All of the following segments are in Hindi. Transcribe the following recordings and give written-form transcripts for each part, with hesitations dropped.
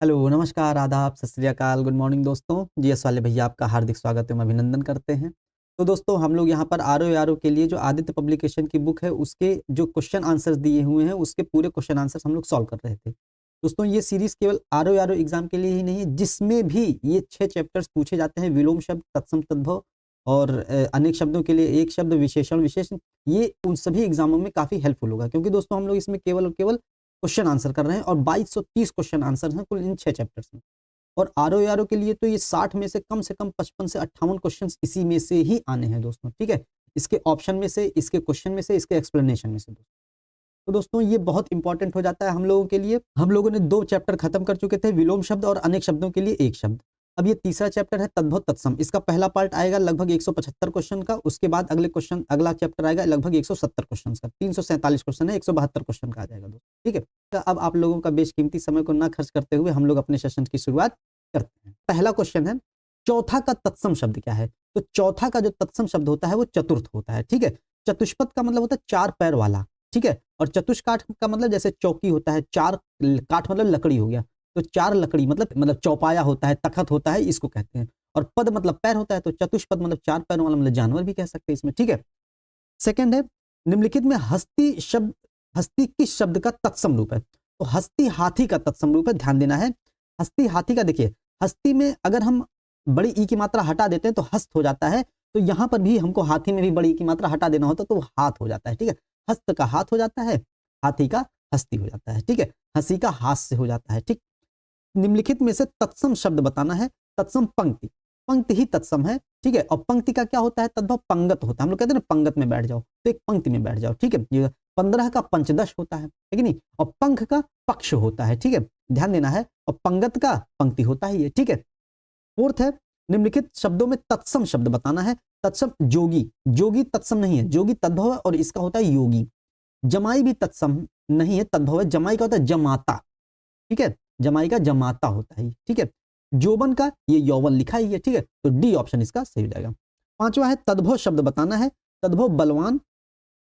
हेलो, नमस्कार, आदाब, सत श्री अकाल, गुड मॉर्निंग दोस्तों। जीएस वाले भैया आपका हार्दिक स्वागत एवं अभिनंदन करते हैं। तो दोस्तों हम लोग यहाँ पर आरओ के लिए जो आदित्य पब्लिकेशन की बुक है उसके जो क्वेश्चन आंसर्स दिए हुए हैं उसके पूरे क्वेश्चन आंसर्स हम लोग सॉल्व कर रहे थे। दोस्तों ये सीरीज केवल आरओ एग्जाम के लिए ही नहीं है, जिसमें भी ये 6 चैप्टर्स पूछे जाते हैं, विलोम शब्द, तत्सम तद्भव और अनेक शब्दों के लिए एक शब्द, विशेषण विशेषण, ये उन सभी एग्जामों में काफ़ी हेल्पफुल होगा, क्योंकि दोस्तों हम लोग इसमें केवल और केवल क्वेश्चन आंसर कर रहे हैं और 2230 क्वेश्चन आंसर हैं कुल इन 6 चैप्टर्स में। और आरओ के लिए तो ये 60 में से कम 55 से 58 क्वेश्चंस इसी में से ही आने हैं दोस्तों, ठीक है। इसके ऑप्शन में से, इसके क्वेश्चन में से, इसके एक्सप्लेनेशन में से। तो दोस्तों ये बहुत इंपॉर्टेंट हो जाता है हम लोगों के लिए। हम लोगों ने 2 चैप्टर खत्म कर चुके थे, विलोम शब्द और अनेक शब्दों के लिए एक शब्द। अब ये तीसरा चैप्टर है तद्भव तत्सम। इसका पहला पार्ट आएगा लगभग 175 क्वेश्चन का, उसके बाद अगला चैप्टर आएगा लगभग 170 क्वेश्चन का। 347 क्वेश्चन है, 172 क्वेश्चन का आ जाएगा दोस्तों, ठीक है। तो अब आप लोगों का बेशकीमती समय को ना खर्च करते हुए हम लोग अपने सेशन की शुरुआत करते हैं। पहला क्वेश्चन है, चौथा का तत्सम शब्द क्या है? तो चौथा का जो तत्सम शब्द होता है वो चतुर्थ होता है, ठीक है। चतुष्पद का मतलब होता है 4 पैर वाला, ठीक है। और चतुष्काठ का मतलब जैसे चौकी होता है, 4 काठ मतलब लकड़ी हो गया, तो 4 लकड़ी मतलब चौपाया होता है, तखत होता है, इसको कहते हैं। और पद मतलब पैर होता है, तो चतुष्पद मतलब 4 पैरों वाला मतलब जानवर भी कह सकते हैं इसमें, ठीक है। सेकंड है, निम्नलिखित में हस्ती किस शब्द का तत्सम रूप है? तो हस्ती हाथी का तत्सम रूप है, ध्यान देना है। हस्ती हाथी का, देखिए हस्ती में अगर हम बड़ी ई की मात्रा हटा देते हैं तो हस्त हो जाता है, तो यहां पर भी हमको हाथी में भी बड़ी ई की मात्रा हटा देना होता तो हाथ हो जाता है, ठीक है। हस्त का हाथ हो जाता है, हाथी का हस्ती हो जाता है, ठीक है। हंसी का हास्य हो जाता है, ठीक। निम्नलिखित में से तत्सम शब्द बताना है। तत्सम पंक्ति, पंक्ति ही तत्सम है, ठीक है। और पंक्ति का क्या होता है? तद्भव पंगत होता है। हम लोग कहते हैं ना पंगत में बैठ जाओ, तो एक पंक्ति में बैठ जाओ, ठीक है। ये 15 का पंचदश होता है कि नहीं। और पंख का पक्ष होता है, ठीक है, ध्यान देना है। और पंगत का पंक्ति होता है ये, ठीक है। फोर्थ है, निम्नलिखित शब्दों में तत्सम शब्द बताना है। तत्सम जोगी, जोगी तत्सम नहीं है, जोगी तद्भव है और इसका होता है योगी। जमाई भी तत्सम नहीं है, तद्भव है। जमाई का होता है जमाता, ठीक है। जमाई का जमाता होता है, ठीक है। जोबन का ये यौवन लिखा ही है, ठीक है। तो डी ऑप्शन इसका सही हो जाएगा। पांचवा है, तद्भव शब्द बताना है। तद्भव बलवान।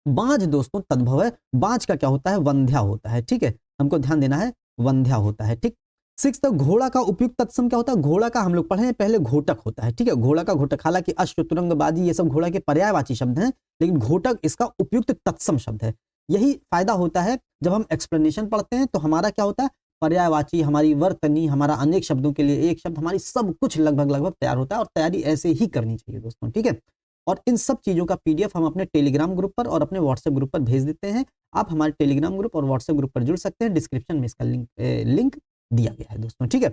बाज दोस्तों तद्भव है, बाज का क्या होता है? वंध्या होता है, ठीक है। हमको ध्यान देना है, वंध्या होता है, ठीक। सिक्स, घोड़ा का उपयुक्त तत्सम क्या होता है? घोड़ा का हम लोग पढ़े हैं पहले, घोटक होता है, ठीक है। घोड़ा का घोटक, हालांकि अश्व, तुरंग, बाजी ये सब घोड़ा के पर्यायवाची शब्द हैं, लेकिन घोटक इसका उपयुक्त तत्सम शब्द है। यही फायदा होता है जब हम एक्सप्लेनेशन पढ़ते हैं तो हमारा क्या होता है? पर्यायवाची, हमारी वर्तनी, हमारा अनेक शब्दों के लिए एक शब्द, हमारी सब कुछ लगभग तैयार होता है। और तैयारी ऐसे ही करनी चाहिए दोस्तों, ठीक है। और इन सब चीजों का पीडीएफ हम अपने टेलीग्राम ग्रुप पर और अपने व्हाट्सएप ग्रुप पर भेज देते हैं। आप हमारे टेलीग्राम ग्रुप और व्हाट्सएप ग्रुप पर जुड़ सकते हैं, डिस्क्रिप्शन में इसका लिंक दिया गया है दोस्तों, ठीक है।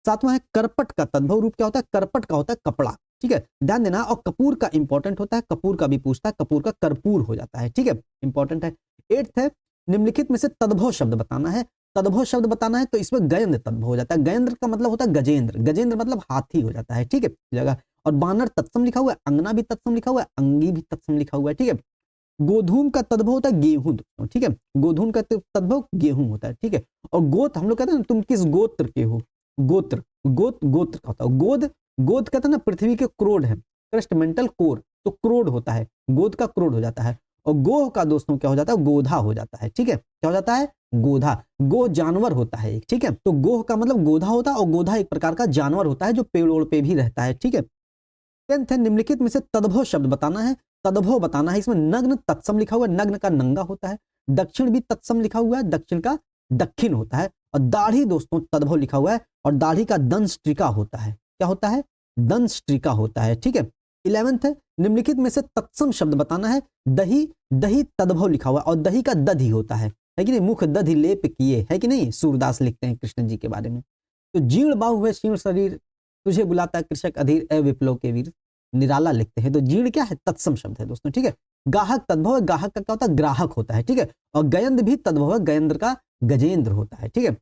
सातवां है, करपट का तद्भव रूप क्या होता है? करपट का होता है कपड़ा, ठीक है, ध्यान देना। और कपूर का इंपॉर्टेंट होता है, कपूर का भी पूछता है, कपूर का कर्पूर हो जाता है, ठीक है, इंपॉर्टेंट है। एट्थ है, निम्नलिखित में से तद्भव शब्द बताना है। तद्भव शब्द बताना है तो इसमें गयेंद्र तद्भव हो जाता है। गयेंद्र का मतलब होता है गजेंद्र, गजेंद्र मतलब हाथी हो जाता है, ठीक है जगह। और बानर तत्सम लिखा हुआ है, अंगना भी तत्सम लिखा हुआ है, अंगी भी तत्सम लिखा हुआ है, ठीक है। गोधूम का तद्भव होता है गेहूं दोस्तों, ठीक है। गोधूम का तद्भव गेहूं होता है, ठीक है। और गोत हम लोग कहते हैं ना, तुम किस गोत्र के हो? गोत्र, गोत्र का होता है। गोद, गोद कहते हैं ना पृथ्वी के क्रोड है, क्रस्टमेंटल कोर, तो क्रोड होता है, गोद का क्रोड हो जाता है। और गोह का दोस्तों क्या हो जाता है? गोधा हो जाता है, ठीक है। क्या हो जाता है? गोधा। गोह जानवर होता है एक, ठीक है। तो गोह का मतलब गोधा होता है और गोधा एक प्रकार का जानवर होता है जो पेड़ पे भी रहता है, ठीक है। टेंथ है, निम्नलिखित में से तद्भव शब्द बताना है। तद्भव बताना है, इसमें नग्न तत्सम लिखा हुआ है, नग्न का नंगा होता है। दक्षिण भी तत्सम लिखा हुआ है, दक्षिण का दक्षिण होता है। और दाढ़ी दोस्तों तद्भव लिखा हुआ है, और दाढ़ी का दंष्ट्रिका होता है। क्या होता है? दंष्ट्रिका होता है, ठीक है। 11th है, निम्नलिखित में से तत्सम शब्द बताना है। दही, दही तद्भव लिखा हुआ है और दही का दधि होता है कि नहीं? मुख दधि लेप किए, है कि नहीं? सूरदास लिखते हैं कृष्ण जी के बारे में। तो जीर्ण बाहु हुए शीर्ण शरीर, तुझे बुलाता है कृषक अधीर, ए विप्लव के वीर, निराला लिखते हैं। तो जीर्ण क्या है? तत्सम शब्द है दोस्तों, ठीक है। गाहक तद्भव है, गाहक का क्या होता है? ग्राहक होता है, ठीक है। और गयंद भी तद्भव है, गयंद्र का गजेंद्र होता है, ठीक है।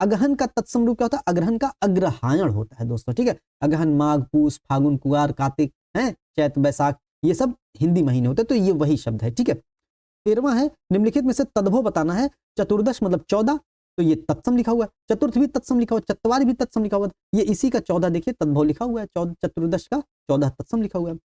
अगहन का तत्सम रूप क्या होता है? अग्रहण का अग्रहायण होता है दोस्तों, ठीक है। अगहन माघ पूस फागुन कुआर कार्तिक है, चैत बैसाख, ये सब हिंदी महीने होते हैं, तो ये वही शब्द है, ठीक है। 13वां है, निम्नलिखित में से तद्भव बताना है। चतुर्दश मतलब 14, तो ये तत्सम लिखा हुआ है। चतुर्थ भी तत्सम लिखा हुआ है, चतवार भी तत्सम लिखा हुआ है, ये इसी का 14 देखिए तद्भव लिखा हुआ है। चतुर्दश का 14 तत्सम लिखा हुआ है।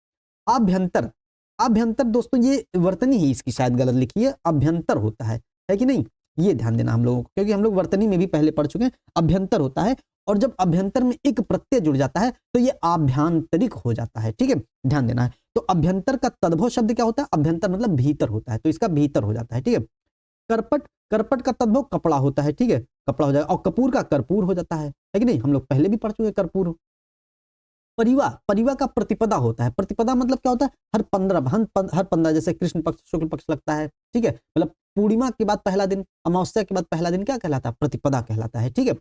आभ्यंतर, आभ्यंतर दोस्तों ये वर्तनी ही इसकी शायद गलत लिखी है, अभ्यंतर होता है कि नहीं? ये ध्यान देना हम लोगों को, क्योंकि हम लोग वर्तनी में भी पहले पढ़ चुके हैं। अभ्यंतर होता है, और जब अभ्यंतर में एक प्रत्यय जुड़ जाता है तो ये आभ्यंतरिक हो जाता है, ठीक है, ध्यान देना है। तो अभ्यंतर का तद्भव शब्द क्या होता है? अभ्यंतर मतलब भीतर होता है, तो इसका भीतर हो जाता है, ठीक है। करपट, करपट का तद्भव कपड़ा होता है, ठीक है, कपड़ा हो जाएगा। और कपूर का कर्पूर हो जाता है कि नहीं, हम लोग पहले भी पढ़ चुके कर्पूर। परिवा, परिवा का प्रतिपदा होता है। प्रतिपदा मतलब क्या होता है? हर 15 जैसे कृष्ण पक्ष शुक्ल पक्ष लगता है, ठीक है, मतलब पूर्णिमा के बाद पहला दिन, अमावस्या के बाद पहला दिन क्या कहलाता है? प्रतिपदा कहलाता है, ठीक है।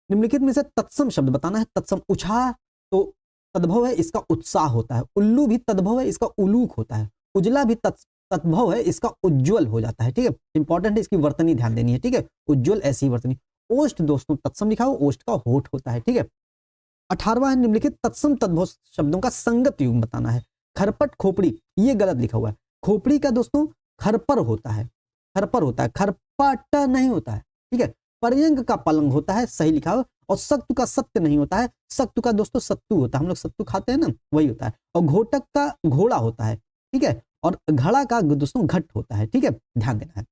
निम्नलिखित में से तत्सम शब्द बताना है। तत्सम, उछाह तो तद्भव है, इसका उत्साह होता है। उल्लू भी तद्भव है, इसका उलूक होता है। उजला भी तद्भव है, इसका उज्ज्वल हो जाता है, ठीक है। इंपॉर्टेंट है, इसकी वर्तनी ध्यान देनी है, ठीक है। उज्ज्वल ऐसी ही वर्तनी। ओष्ठ दोस्तों तत्सम लिखा हो, ओष्ठ का होठ होता है, ठीक है। 18वां है निम्नलिखित तत्सम तद्भव शब्दों का संगत युग्म बताना है। खरपट, खोपड़ी, ये गलत लिखा हुआ है। खोपड़ी का दोस्तों खरपर होता है, खरपर होता है, खरपट नहीं होता है, ठीक है। पर्यंक का पलंग होता है, सही लिखा हो। और सत्तु का सत्य नहीं होता है, सत्तु का दोस्तों सत्तू होता है, हम लोग सत्तू खाते हैं ना, वही होता है। और घोटक का घोड़ा होता है, ठीक है। और घड़ा का दोस्तों घट होता है, ठीक है, ध्यान देना है।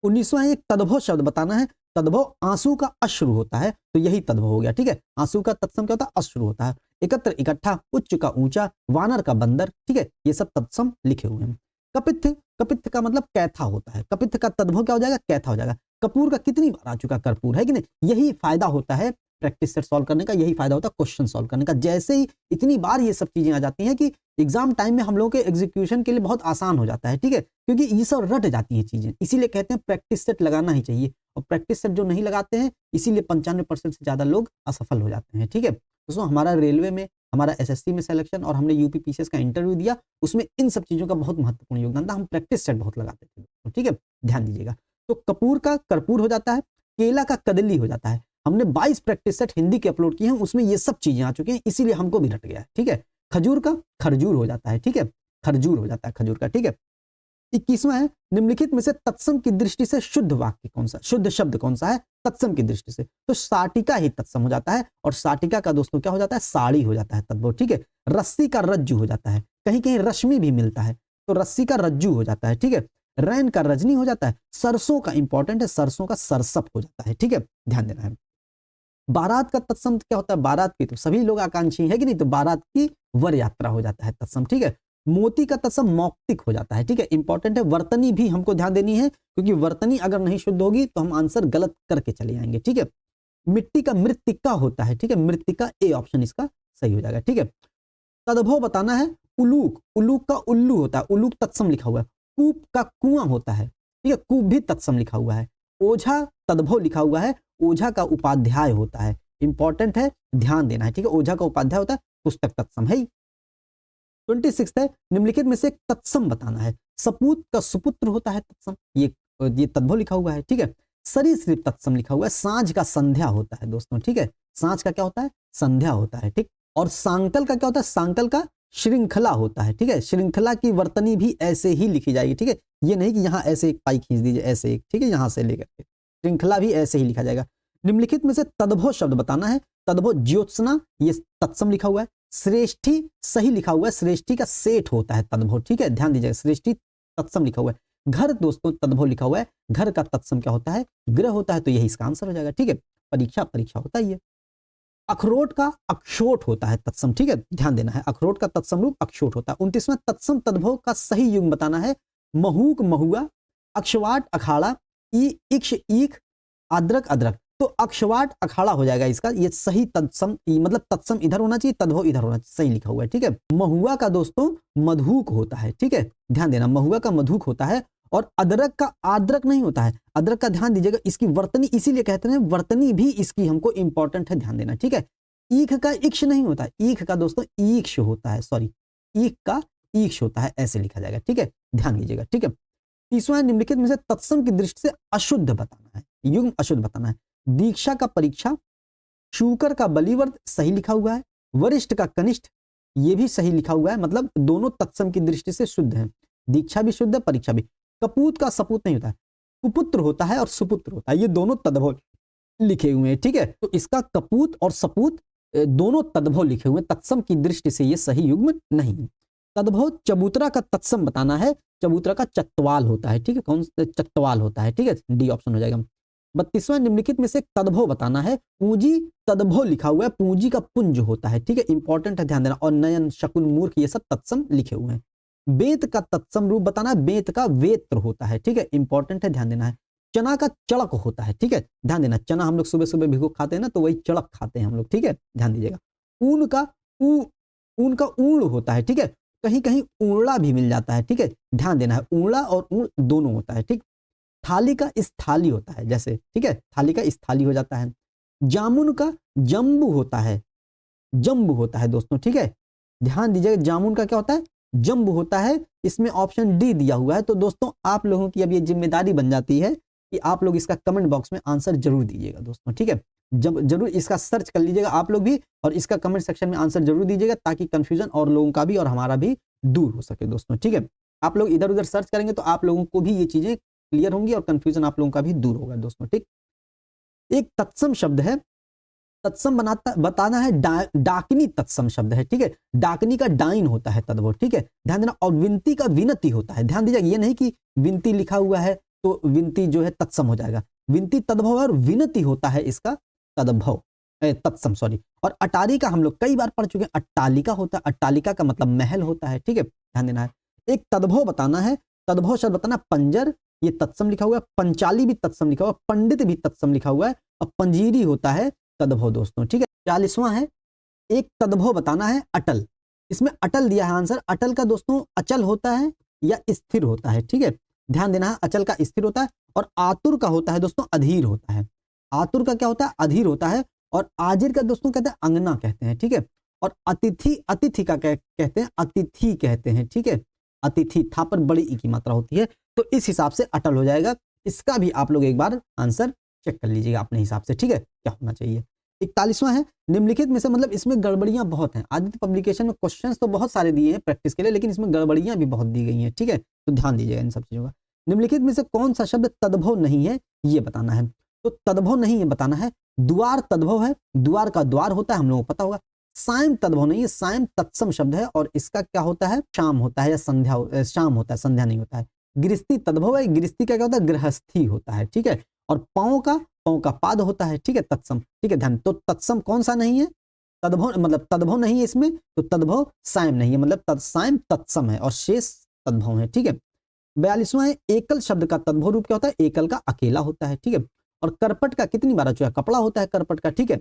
19वां एक तद्भव शब्द बताना है। तद्भव आंसू का अश्रु होता है, तो यही तद्भव हो गया, ठीक है। आंसू का तत्सम क्या होता है? अश्रु होता है। एकत्र, इकट्ठा, उच्च का ऊंचा, वानर का बंदर, ठीक है, ये सब तत्सम लिखे हुए हैं। कपित्थ, कपित्थ का मतलब कैथा होता है। कपित्थ का तद्भव क्या हो जाएगा? कैथा हो जाएगा। कपूर का कितनी बार आ चुका कर्पूर, है कि नहीं। यही फायदा होता है प्रैक्टिस सेट सॉल्व करने का, यही फायदा होता है क्वेश्चन सॉल्व करने का। जैसे ही इतनी बार ये सब चीजें आ जाती हैं कि एग्जाम टाइम में हम लोगों के एग्जीक्यूशन के लिए बहुत आसान हो जाता है, ठीक है, क्योंकि ये सब रट जाती हैं चीजें। इसीलिए कहते हैं प्रैक्टिस सेट लगाना ही चाहिए, और प्रैक्टिस सेट जो नहीं लगाते हैं इसीलिए 95% से ज्यादा लोग असफल हो जाते हैं, ठीक है। दोस्तों हमारा रेलवे में, हमारा एसएससी में सिलेक्शन, और हमने यूपी पीसीएस का इंटरव्यू दिया, उसमें इन सब चीजों का बहुत महत्वपूर्ण योगदान था। हम प्रैक्टिस सेट बहुत लगाते थे, ठीक है, ध्यान दीजिएगा। तो कपूर का कर्पूर हो जाता है। केला का कदली हो जाता है। हमने 22 प्रैक्टिस सेट हिंदी के अपलोड किए हैं, उसमें ये सब चीजें आ चुकी हैं, इसीलिए हमको भी रट गया है, ठीक है। खजूर का खरजूर हो जाता है, ठीक है, खरजूर हो जाता है खजूर का, ठीक है। 21वां है निम्नलिखित में से तत्सम की दृष्टि से शुद्ध वाक्य कौन सा, शुद्ध शब्द कौन सा है तत्सम की दृष्टि से? तो साटिका ही तत्सम हो जाता है। और साटिका का दोस्तों क्या हो जाता है? साड़ी हो जाता है तद्भव, ठीक है। रस्सी का रज्जु हो जाता है। कहीं कहीं रश्मि भी मिलता है, तो रस्सी का रज्जु हो जाता है, ठीक है। रैन का रजनी हो जाता है। सरसों का इंपॉर्टेंट है, सरसों का सरसप हो जाता है, ठीक है, ध्यान देना है। बारात का तत्सम क्या होता है? बारात की तो सभी लोग आकांक्षी है कि नहीं, तो बारात की वर यात्रा हो जाता है तत्सम, ठीक है। मोती का तत्सम मौक्तिक हो जाता है, ठीक है, इंपॉर्टेंट है। वर्तनी भी हमको ध्यान देनी है, क्योंकि वर्तनी अगर नहीं शुद्ध होगी तो हम आंसर गलत करके चले आएंगे, ठीक है। मिट्टी का मृत्तिका होता है, ठीक है, मृत्तिका ए ऑप्शन इसका सही हो जाएगा, ठीक है। तद्भव बताना है। उलूक, उलूक का उल्लू होता है, उलूक तत्सम लिखा हुआ है। कूप का कुआं होता है, ठीक है, कूप भी तत्सम लिखा हुआ है। ओझा तद्भव लिखा हुआ है, ओझा का उपाध्याय होता है, इंपॉर्टेंट है, ध्यान देना है, ठीक है। ओझा का उपाध्याय होता है, पुस्तक तत्सम है। 26 है निम्नलिखित में से एक तत्सम बताना है। सपूत का सुपुत्र होता है तत्सम, ये तद्भव लिखा हुआ है, ठीक है। सरीसृप तत्सम लिखा हुआ है। सांझ का संध्या होता है दोस्तों, ठीक है, सांझ का क्या होता है? संध्या होता है, ठीक। और सांकल का क्या होता है? सांकल का श्रृंखला होता है, ठीक है। श्रृंखला की वर्तनी भी ऐसे ही लिखी जाएगी, ठीक है, ये नहीं कि यहाँ ऐसे एक पाई खींच दीजिए, ऐसे एक, ठीक है, यहाँ से लेकर के श्रृंखला भी ऐसे ही लिखा जाएगा। निम्नलिखित में से तद्भव शब्द बताना है। तद्भव ज्योत्सना, ये तत्सम लिखा हुआ है। श्रेष्ठी सही लिखा हुआ है, श्रेष्ठी का सेठ होता है तद्भव, ठीक है, ध्यान दीजिएगा, श्रेष्ठी तत्सम लिखा हुआ है। घर दोस्तों तद्भव लिखा हुआ है, घर का तत्सम क्या होता है? ग्रह होता है, तो यही इसका आंसर हो जाएगा, ठीक है। परीक्षा, परीक्षा होता ही है। अखरोट का अक्षोट होता है तत्सम, ठीक है, ध्यान देना है, अखरोट का तत्सम रूप अक्षोट होता है। 29वां तत्सम तद्भव का सही युग्म बताना है। महूक महुआ, अक्षवाट अखाड़ा, इक्ष ईख, अद्रक अदरक। तो अक्षवाट अखाड़ा हो जाएगा इसका, ये सही तत्सम, मतलब तत्सम इधर होना चाहिए, तद्भव इधर होना चाहिए, सही लिखा हुआ है, ठीक है। महुआ का दोस्तों मधुक होता है, ठीक है, ध्यान देना, महुआ का मधुक होता है। और अदरक का आद्रक नहीं होता है, अदरक का ध्यान दीजिएगा, इसकी वर्तनी इसीलिए कहते हैं, वर्तनी भी इसकी हमको इंपॉर्टेंट है, ध्यान देना, ठीक है। ईख का इक्ष नहीं होता, ईख का दोस्तों ईक्ष होता है, सॉरी, ईख का ईक्ष होता है, ऐसे लिखा जाएगा, ठीक है, ध्यान दीजिएगा, ठीक है। 30वां निम्नलिखित में से तत्सम की दृष्टि से अशुद्ध बताना है, युग्म अशुद्ध बताना है। दीक्षा का परीक्षा, शूकर का बलिवर्द सही लिखा हुआ है। वरिष्ठ का कनिष्ठ, ये भी सही लिखा हुआ है, मतलब दोनों तत्सम की दृष्टि से शुद्ध है, दीक्षा भी शुद्ध है, परीक्षा भी। कपूत का सपूत नहीं होता है, कुपुत्र होता है और सुपुत्र होता है, ये दोनों तद्भव लिखे हुए हैं, ठीक है। तो इसका कपूत और सपूत दोनों तद्भव लिखे हुए हैं, तत्सम की दृष्टि से ये सही युग्म नहीं है। तद्भव चबूतरा का तत्सम बताना है, चबूतरा का चत्वाल होता है, ठीक है, कौन सा चत्वाल होता है, ठीक है, डी ऑप्शन हो जाएगा। 32वां निम्नलिखित में से तद्भव बताना है, पूंजी तद्भव लिखा हुआ है, पूंजी का पुंज होता है, ठीक है, इंपॉर्टेंट है, ध्यान देना। और नयन, शकुन, मूर्ख ये सब तत्सम लिखे हुए हैं। बेत का तत्सम रूप बताना है, बेत का वेत्र होता है, ठीक है, इंपॉर्टेंट है, ध्यान देना है। चना का चड़क होता है, ठीक है, ध्यान देना। चना हम लोग सुबह सुबह भिगो खाते हैं ना, तो वही चड़क खाते हैं हम लोग, ठीक है, ध्यान दीजिएगा। ऊन का ऊन का ऊण होता है, ठीक है, कहीं कहीं ऊंड़ा भी मिल जाता है, ठीक है, ध्यान देना है, ऊंड़ा और ऊण दोनों होता है, ठीक। थाली का स्थाली होता है, जैसे, ठीक है, थाली का स्थाली हो जाता है। जामुन का जम्बू होता है, जम्बू होता है दोस्तों, ठीक है, ध्यान दीजिएगा, जामुन का क्या होता है, जम्बू होता है। इसमें ऑप्शन डी दिया हुआ है। तो दोस्तों आप लोगों की अब ये जिम्मेदारी बन जाती है कि आप लोग इसका कमेंट बॉक्स में आंसर जरूर दीजिएगा दोस्तों, ठीक है, जब जरूर इसका सर्च कर लीजिएगा आप लोग भी, और इसका कमेंट सेक्शन में आंसर जरूर दीजिएगा, ताकि कंफ्यूजन और लोगों का भी और हमारा भी दूर हो सके दोस्तों, ठीक है। आप लोग इधर उधर सर्च करेंगे तो आप लोगों को भी ये चीजें क्लियर होंगी और कंफ्यूजन आप लोगों का भी दूर होगा दोस्तों, ठीक। एक तत्सम शब्द है, तत्सम बताना है, डाकनी तत्सम शब्द है, ठीक है, डाकनी का डाइन होता है तद्भव, ठीक है, ध्यान देना। और विनती का विनती होता है, ध्यान दीजिएगा, ये नहीं कि विनती लिखा हुआ है तो विनती जो है तत्सम हो जाएगा, विनती तद्भव और विनती होता है इसका तद्भव, तत्सम, सॉरी। और अटारी का हम लोग कई बार पढ़ चुके हैं, अट्टालिका होता है, अट्टालिका का मतलब महल होता है, ठीक है, ध्यान देना है। एक तद्भव बताना है, तद्भव शब्द बताना, पंजर, ये तत्सम लिखा हुआ है, पंचाली भी तत्सम लिखा हुआ है, पंडित भी तत्सम लिखा हुआ है, और पंजीरी होता है तद्भव दोस्तों, ठीक है। 40वां है, एक तद्भव बताना है, अटल। इसमें अटल दिया है आंसर। अटल का दोस्तों अचल होता है या स्थिर होता है, ठीक है, ध्यान देना है, अचल का स्थिर होता है। और आतुर का होता है दोस्तों अधीर होता है, आतुर का क्या होता है, अधीर होता है। और आजिर का दोस्तों कहते हैं अंगना कहते हैं, ठीक है। और अतिथि, अतिथि का कहते हैं, अतिथि कहते हैं, ठीक है, अतिथि, था पर बड़ी ई की मात्रा होती है, तो इस हिसाब से अटल हो जाएगा। इसका भी आप लोग एक बार आंसर चेक कर लीजिएगा अपने हिसाब से, ठीक है, क्या होना चाहिए। 41वां है, निम्नलिखित में से, मतलब इसमें गड़बड़ियां बहुत हैं, आदित्य पब्लिकेशन में क्वेश्चंस तो बहुत सारे दिए हैं प्रैक्टिस के लिए, लेकिन इसमें गड़बड़ियां भी बहुत दी गई हैं, ठीक है, तो ध्यान दीजिएगा इन सब चीजों का। निम्नलिखित में से कौन सा शब्द तद्भव नहीं है, ये बताना है। तो तद्भव नहीं है बताना है, द्वार तद्भव है, द्वार का द्वार होता है, हम लोगों को पता होगा। सायं तद्भव नहीं है, सायं तत्सम शब्द है, और इसका क्या होता है, शाम होता है, या संध्या, शाम होता है, संध्या नहीं होता है। गृहस्थी तद्भव है, गृहस्थी का क्या होता है, गृहस्थी होता है, ठीक है। और पांव का पाद होता है, ठीक है, तत्सम, ठीक है, ध्यान। तो तत्सम कौन सा नहीं है, तद्भव, मतलब तद्भव नहीं है इसमें, तो तद्भव सायं नहीं है, मतलब सायं तत्सम है, और शेष तद्भव है, ठीक है। 42वां है, एकल शब्द का तद्भव रूप क्या होता है, एकल का अकेला होता है, ठीक है। और करपट का कितनी बार आ चुका है, कपड़ा होता है करपट का, ठीक है।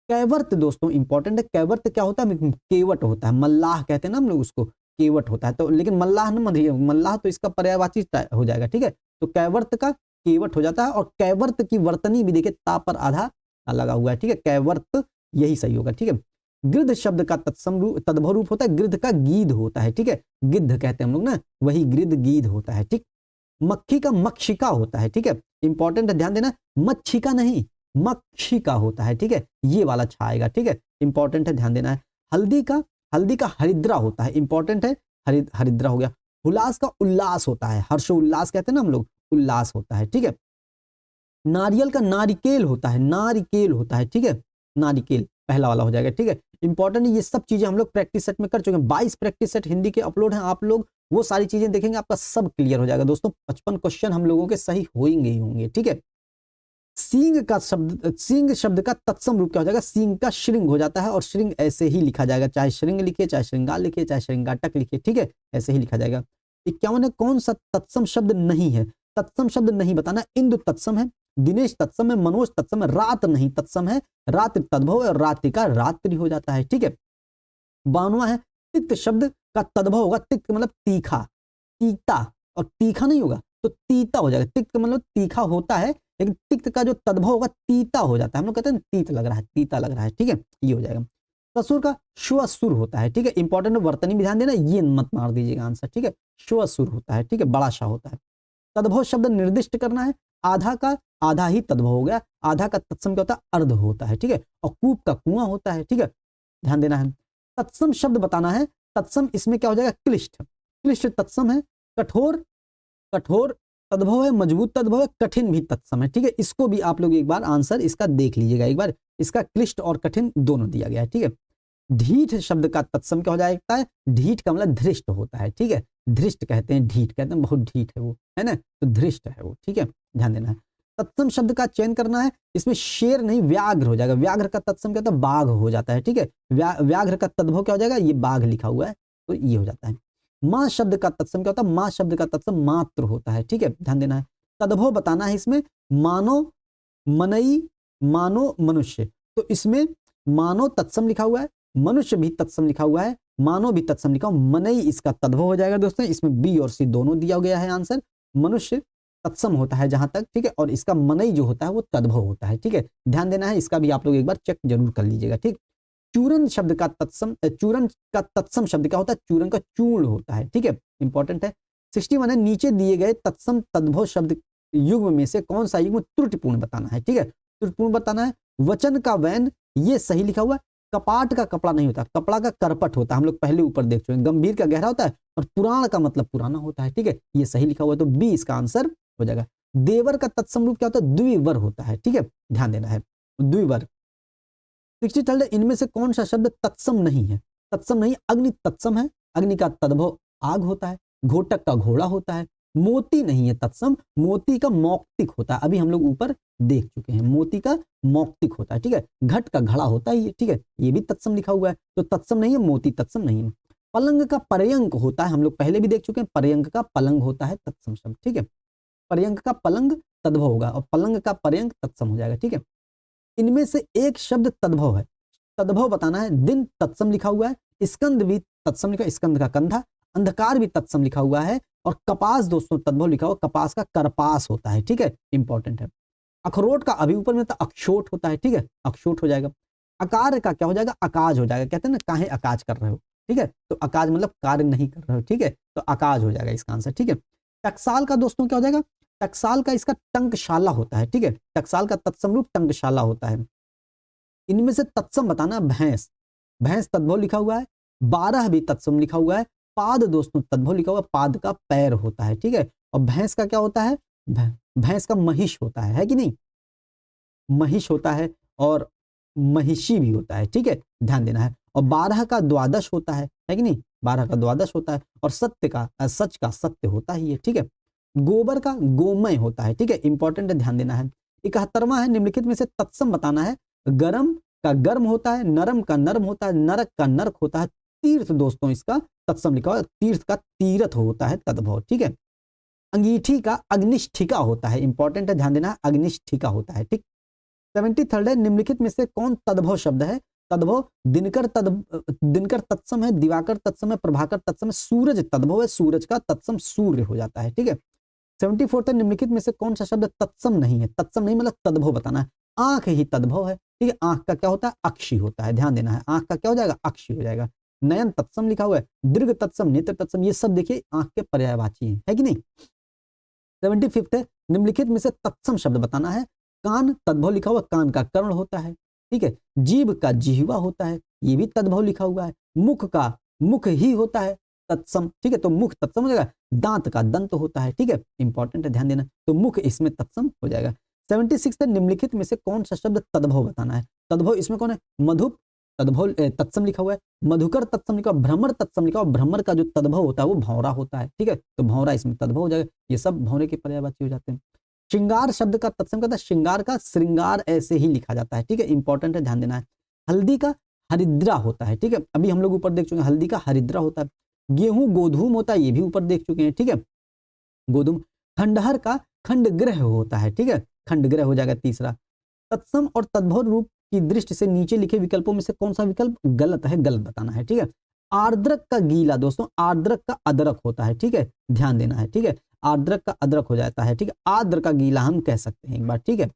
कैवर्त दोस्तों इंपॉर्टेंट है, कैवर्त क्या होता है, केवट होता है, मल्लाह कहते हैं ना हम लोग उसको, केवट होता है। तो लेकिन मल्लाह न मल्लाह तो इसका पर्यायवाची हो जाएगा, ठीक है। तो कैवर्त का केवट हो जाता है। और कैवर्त की वर्तनी भी देखिए, ता पर आधा लगा हुआ है, ठीक है, कैवर्त यही सही होगा, ठीक है। गिद्ध शब्द का तद्भव रूप होता है, गिद्ध का गीध होता है, ठीक है, गिद्ध कहते हैं हम लोग ना, वही गिद्ध गीध होता है, ठीक। मक्खी का मक्षिका होता है, ठीक है, इंपॉर्टेंट है, ध्यान देना, मच्छिका नहीं, मक्षिका होता है, ठीक है, ये वाला छाएगा, ठीक है, इंपॉर्टेंट है, ध्यान देना है। हल्दी का हरिद्रा होता है, इंपॉर्टेंट है, हरिद्रा हो गया। हुलास का उल्लास होता है, हर्षोल्लास कहते हैं ना हम लोग, उल्लास होता है, ठीक है। नारियल का नारिकेल होता है, नारिकेल होता है, ठीक है, नारिकेल पहला वाला हो जाएगा, ठीक है। इंपॉर्टेंट, ये सब चीजें हम लोग प्रैक्टिस सेट में कर चुके हैं, 22 प्रैक्टिस सेट हिंदी के अपलोड हैं, आप लोग वो सारी चीजें देखेंगे, आपका सब क्लियर हो जाएगा दोस्तों। 55 क्वेश्चन हम लोगों के सही होंगे ही होंगे, ठीक है। सींग शब्द का तत्सम रूप क्या हो जाएगा, सींग का श्रृंग हो जाता है, और श्रृंग ऐसे ही लिखा जाएगा, चाहे श्रृंग लिखिए, चाहे श्रृंगार लिखिए, चाहे श्रृंगाटक लिखिए, ठीक है, ऐसे ही लिखा जाएगा। 51 है, कौन सा तत्सम शब्द नहीं है, तत्सम शब्द नहीं बताना, इंदु तत्सम है, दिनेश तत्सम है, मनोज तत्सम है, रात नहीं तत्सम है, रात्रि तद्भव है, और रात्रि का रात्रि हो जाता है, ठीक है। 52वां है, तिक्त शब्द का तद्भव होगा, तिक्त मतलब तीखा, तीता, और तीखा नहीं होगा तो तीता हो जाएगा, तिक्त मतलब तीखा होता है, लेकिन तिक्त का जो तद्भव होगा तीता हो जाता है, हम लोग कहते हैं तीत लग रहा है, तीता लग रहा है, ठीक है, ये हो जाएगा। ससुर का श्वसुर होता है, ठीक है, इंपॉर्टेंट वर्तनी भी ध्यान देना, ये मत मार दीजिएगा आंसर, ठीक है, श्वसुर होता है, ठीक है, बड़ा शाह होता है। तद्भव शब्द निर्दिष्ट करना है, आधा का आधा ही तद्भव हो गया, आधा का तत्सम क्या होता है, अर्ध होता है, ठीक है। और कूप का कुआं होता है, ठीक है, ध्यान देना है। तत्सम शब्द बताना है, तत्सम इसमें क्या हो जाएगा, क्लिष्ट, क्लिष्ट तत्सम है। कठोर तद्भव है, मजबूत तद्भव है, कठिन भी तत्सम है, ठीक है। इसको भी आप लोग एक बार आंसर इसका देख लीजिएगा, एक बार इसका क्लिष्ट और कठिन दोनों दिया गया है, ठीक है। ढीठ शब्द का तत्सम क्या हो जाता है, ढीठ का मतलब धृष्ट होता है, ठीक है, धृष्ट कहते हैं, ढीठ कहते हैं, बहुत ढीठ है वो, है ना, तो धृष्ट है वो, ठीक है, ध्यान देना है। तत्सम शब्द का चयन करना है, इसमें शेर नहीं व्याघ्र हो जाएगा, व्याघ्र का तत्सम क्या होता है, बाघ हो जाता है, ठीक है, व्याघ्र का तद्भव क्या हो जाएगा, ये बाघ लिखा हुआ है तो ये हो जाता है। माँ शब्द का तत्सम क्या होता है, माँ शब्द का तत्सम मात्र होता है, ठीक है, ध्यान देना है। तद्भव बताना है इसमें, मानो, मनई, मानो, मनुष्य, तो इसमें मानो तत्सम लिखा हुआ है, मनुष्य भी तत्सम लिखा हुआ है, मानो भी तत्सम लिखा हुआ, मनई इसका तद्भव हो जाएगा दोस्तों, इसमें बी और सी दोनों दिया गया है आंसर। मनुष्य तत्सम होता है जहां तक, ठीक है, और इसका मनई जो होता है वो तद्भव होता है, ठीक है, ध्यान देना है, इसका भी आप लोग एक बार चेक जरूर कर लीजिएगा, ठीक। चूरन शब्द का तत्सम, चूरन का तत्सम शब्द क्या होता है, चूरन का चूर्ण होता है, ठीक है, इंपॉर्टेंट है। 61 है, नीचे दिए गए तत्सम तद्भव शब्द युग्म में से कौन सा युग्म त्रुटिपूर्ण बताना है, ठीक है, त्रुटिपूर्ण बताना है। वचन का वैन, ये सही लिखा हुआ है, कपाट का कपड़ा नहीं होता, कपड़ा का करपट होता है, हम लोग पहले ऊपर देख चुके हैं, गंभीर का गहरा होता है, और पुराण का मतलब पुराना होता है, ठीक है, ये सही लिखा हुआ है, तो बी इसका आंसर हो जाएगा। देवर का तत्सम रूप क्या होता है, द्विवर होता है, ठीक है, ध्यान देना है, द्विवर। 63 इनमें से कौन सा शब्द तत्सम नहीं है, तत्सम नहीं, अग्नि तत्सम है, अग्नि का तद्भव आग होता है, घोटक का घोड़ा होता है, मोती नहीं है तत्सम, मोती का मौक्तिक होता है, अभी हम लोग ऊपर देख चुके हैं, मोती का मौक्तिक होता है, ठीक है, घट का घड़ा होता है ये, ठीक है, ये भी तत्सम लिखा हुआ है, तो तत्सम नहीं है, मोती तत्सम नहीं है। पलंग का पर्यंक होता है, हम लोग पहले भी देख चुके हैं, पर्यंक का पलंग होता है तत्सम शब्द, ठीक है, पर्यंक का पलंग तद्भव होगा और पलंग का पर्यंक तत्सम हो जाएगा, ठीक है। इनमें से एक शब्द तद्भव है, तद्भव बताना है, दिन तत्सम लिखा हुआ है, स्कंद भी तत्सम लिखा है, स्कंद का कंधा, अंधकार भी तत्सम लिखा हुआ है, और कपास दोस्तों तद्भव लिखा हुआ, कपास का करपास होता है, ठीक है, इंपॉर्टेंट है। अखरोट का अभी ऊपर में था अक्षोट होता है, ठीक है, अक्षोट हो जाएगा। अकार का क्या हो जाएगा, अकाज हो जाएगा, कहते हैं ना काहे अकाज कर रहे हो, ठीक है, तो अकाज मतलब कार्य नहीं कर रहे हो, ठीक है, तो अकाज हो जाएगा इसका आंसर, ठीक है। टकसाल का दोस्तों क्या हो जाएगा, टकसाल का इसका टंकशाला होता है, ठीक है, टकसाल का तत्सम रूप टंकशाला होता है। इनमें से तत्सम बताना, भैंस, भैंस तद्भव लिखा हुआ है, 12 भी तत्सम लिखा हुआ है, पाद दोस्तों तद्भव लिखा हुआ है, पाद का पैर होता है, ठीक है, और भैंस का क्या होता है, भैंस का महिष होता है कि नहीं, महिष होता है, और महिषी भी होता है, ठीक है, ध्यान देना है। और 12 का द्वादश होता है कि नहीं, 12 का द्वादश होता है, और सत्य का सच का सत्य होता ही है, ठीक है। गोबर का गोमय होता है, ठीक है, इंपॉर्टेंट है, ध्यान देना है। 71वां है, निम्नलिखित में से तत्सम बताना है, गरम का गर्म होता है, नरम का नरम होता है, नरक का नरक होता है, तीर्थ दोस्तों इसका तत्सम लिखा हुआ है, तीर्थ का तीरथ होता है तद्भव, ठीक है। अंगीठी का अग्निष्ठिका होता है, इंपॉर्टेंट है, ध्यान देना है, अग्निष्ठिका होता है, ठीक। 73 है, निम्नलिखित में से कौन तद्भव शब्द है, तद्भव दिनकर तत्सम है, दिवाकर तत्सम है, प्रभाकर तत्सम है, सूरज तद्भव है, सूरज का तत्सम सूर्य हो जाता है, ठीक है। 74 निम्नलिखित में से कौन सा शब्द तत्सम नहीं है, तत्सम नहीं मतलब तद्भव बताना है, आंख ही तद्भव है, ठीक है, आंख का क्या होता है, अक्षी होता है, ध्यान देना है, आंख का क्या हो जाएगा, अक्षी हो जाएगा। नयन तत्सम लिखा हुआ है, दीर्घ तत्सम, नेत्र तत्सम, ये सब देखिए आंख के पर्यायवाची है कि नहीं। 75 है, निम्नलिखित में से तत्सम शब्द बताना है, कान तद्भव लिखा हुआ, कान का कर्ण होता है, ठीक है, जीभ का जिह्वा होता है, ये भी तद्भव लिखा हुआ है, मुख का मुख ही होता है तत्सम, ठीक है, तो मुख तत्सम हो जाएगा, दांत का दंत होता है, ठीक है, इंपॉर्टेंट है, ध्यान देना, तो मुख इसमें तत्सम हो जाएगा। 76 है, निम्नलिखित में से कौन सा शब्द तद्भव बताना है, तद्भव इसमें कौन है, मधुप तद्भव तत्सम लिखा हुआ है, मधुकर तत्सम लिखा हुआ, भ्रमर तत्सम लिखा हुआ, भ्रमर का जो तद्भव होता है वो भौरा होता है, ठीक है, तो भौरा इसमें तद्भव हो जाएगा, ये सब भौरे के पर्यायवाची हो जाते हैं। श्रृंगार शब्द का तत्सम कहता है, श्रृंगार का श्रृंगार ऐसे ही लिखा जाता है, ठीक है, इंपॉर्टेंट है, ध्यान देना है। हल्दी का हरिद्रा होता है, ठीक है, अभी हम लोग ऊपर देख चुके हैं, हल्दी का हरिद्रा होता है। गेहूं गोधूम होता है, ये भी ऊपर देख चुके हैं, ठीक है, गोधूम। खंडहर का खंडग्रह होता है, ठीक है, खंडग्रह हो जाएगा तीसरा। तत्सम और तद्भव रूप की दृष्टि से नीचे लिखे विकल्पों में से कौन सा विकल्प गलत है, गलत बताना है, ठीक है। आर्द्रक का गीला दोस्तों, आर्द्रक का अदरक होता है, ठीक है, ध्यान देना है, ठीक है, आर्द्रक का अदरक हो जाता है, ठीक है, आर्द्र का गीला हम कह सकते हैं एक बार, ठीक है।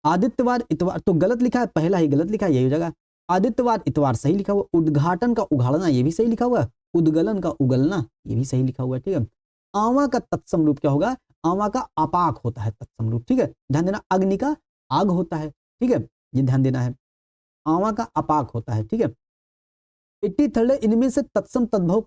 आदित्यवार इतवार तो गलत लिखा है, पहला ही गलत लिखा है, यही हो जाएगा। आदित्यवार इतवार सही लिखा हुआ, उद्घाटन का उघाड़ना ये भी सही लिखा हुआ है, उद्गलन का उगलना ये भी सही लिखा हुआ है, ठीक है। आवा का तत्सम रूप क्या होगा, आवा का अपाक होता है तत्सम रूप, ठीक है, ध्यान देना। अग्नि का आग होता है, ठीक है, ये ध्यान देना है, आवा का अपाक होता है, ठीक है। 83 इनमें से तत्सम तद्भव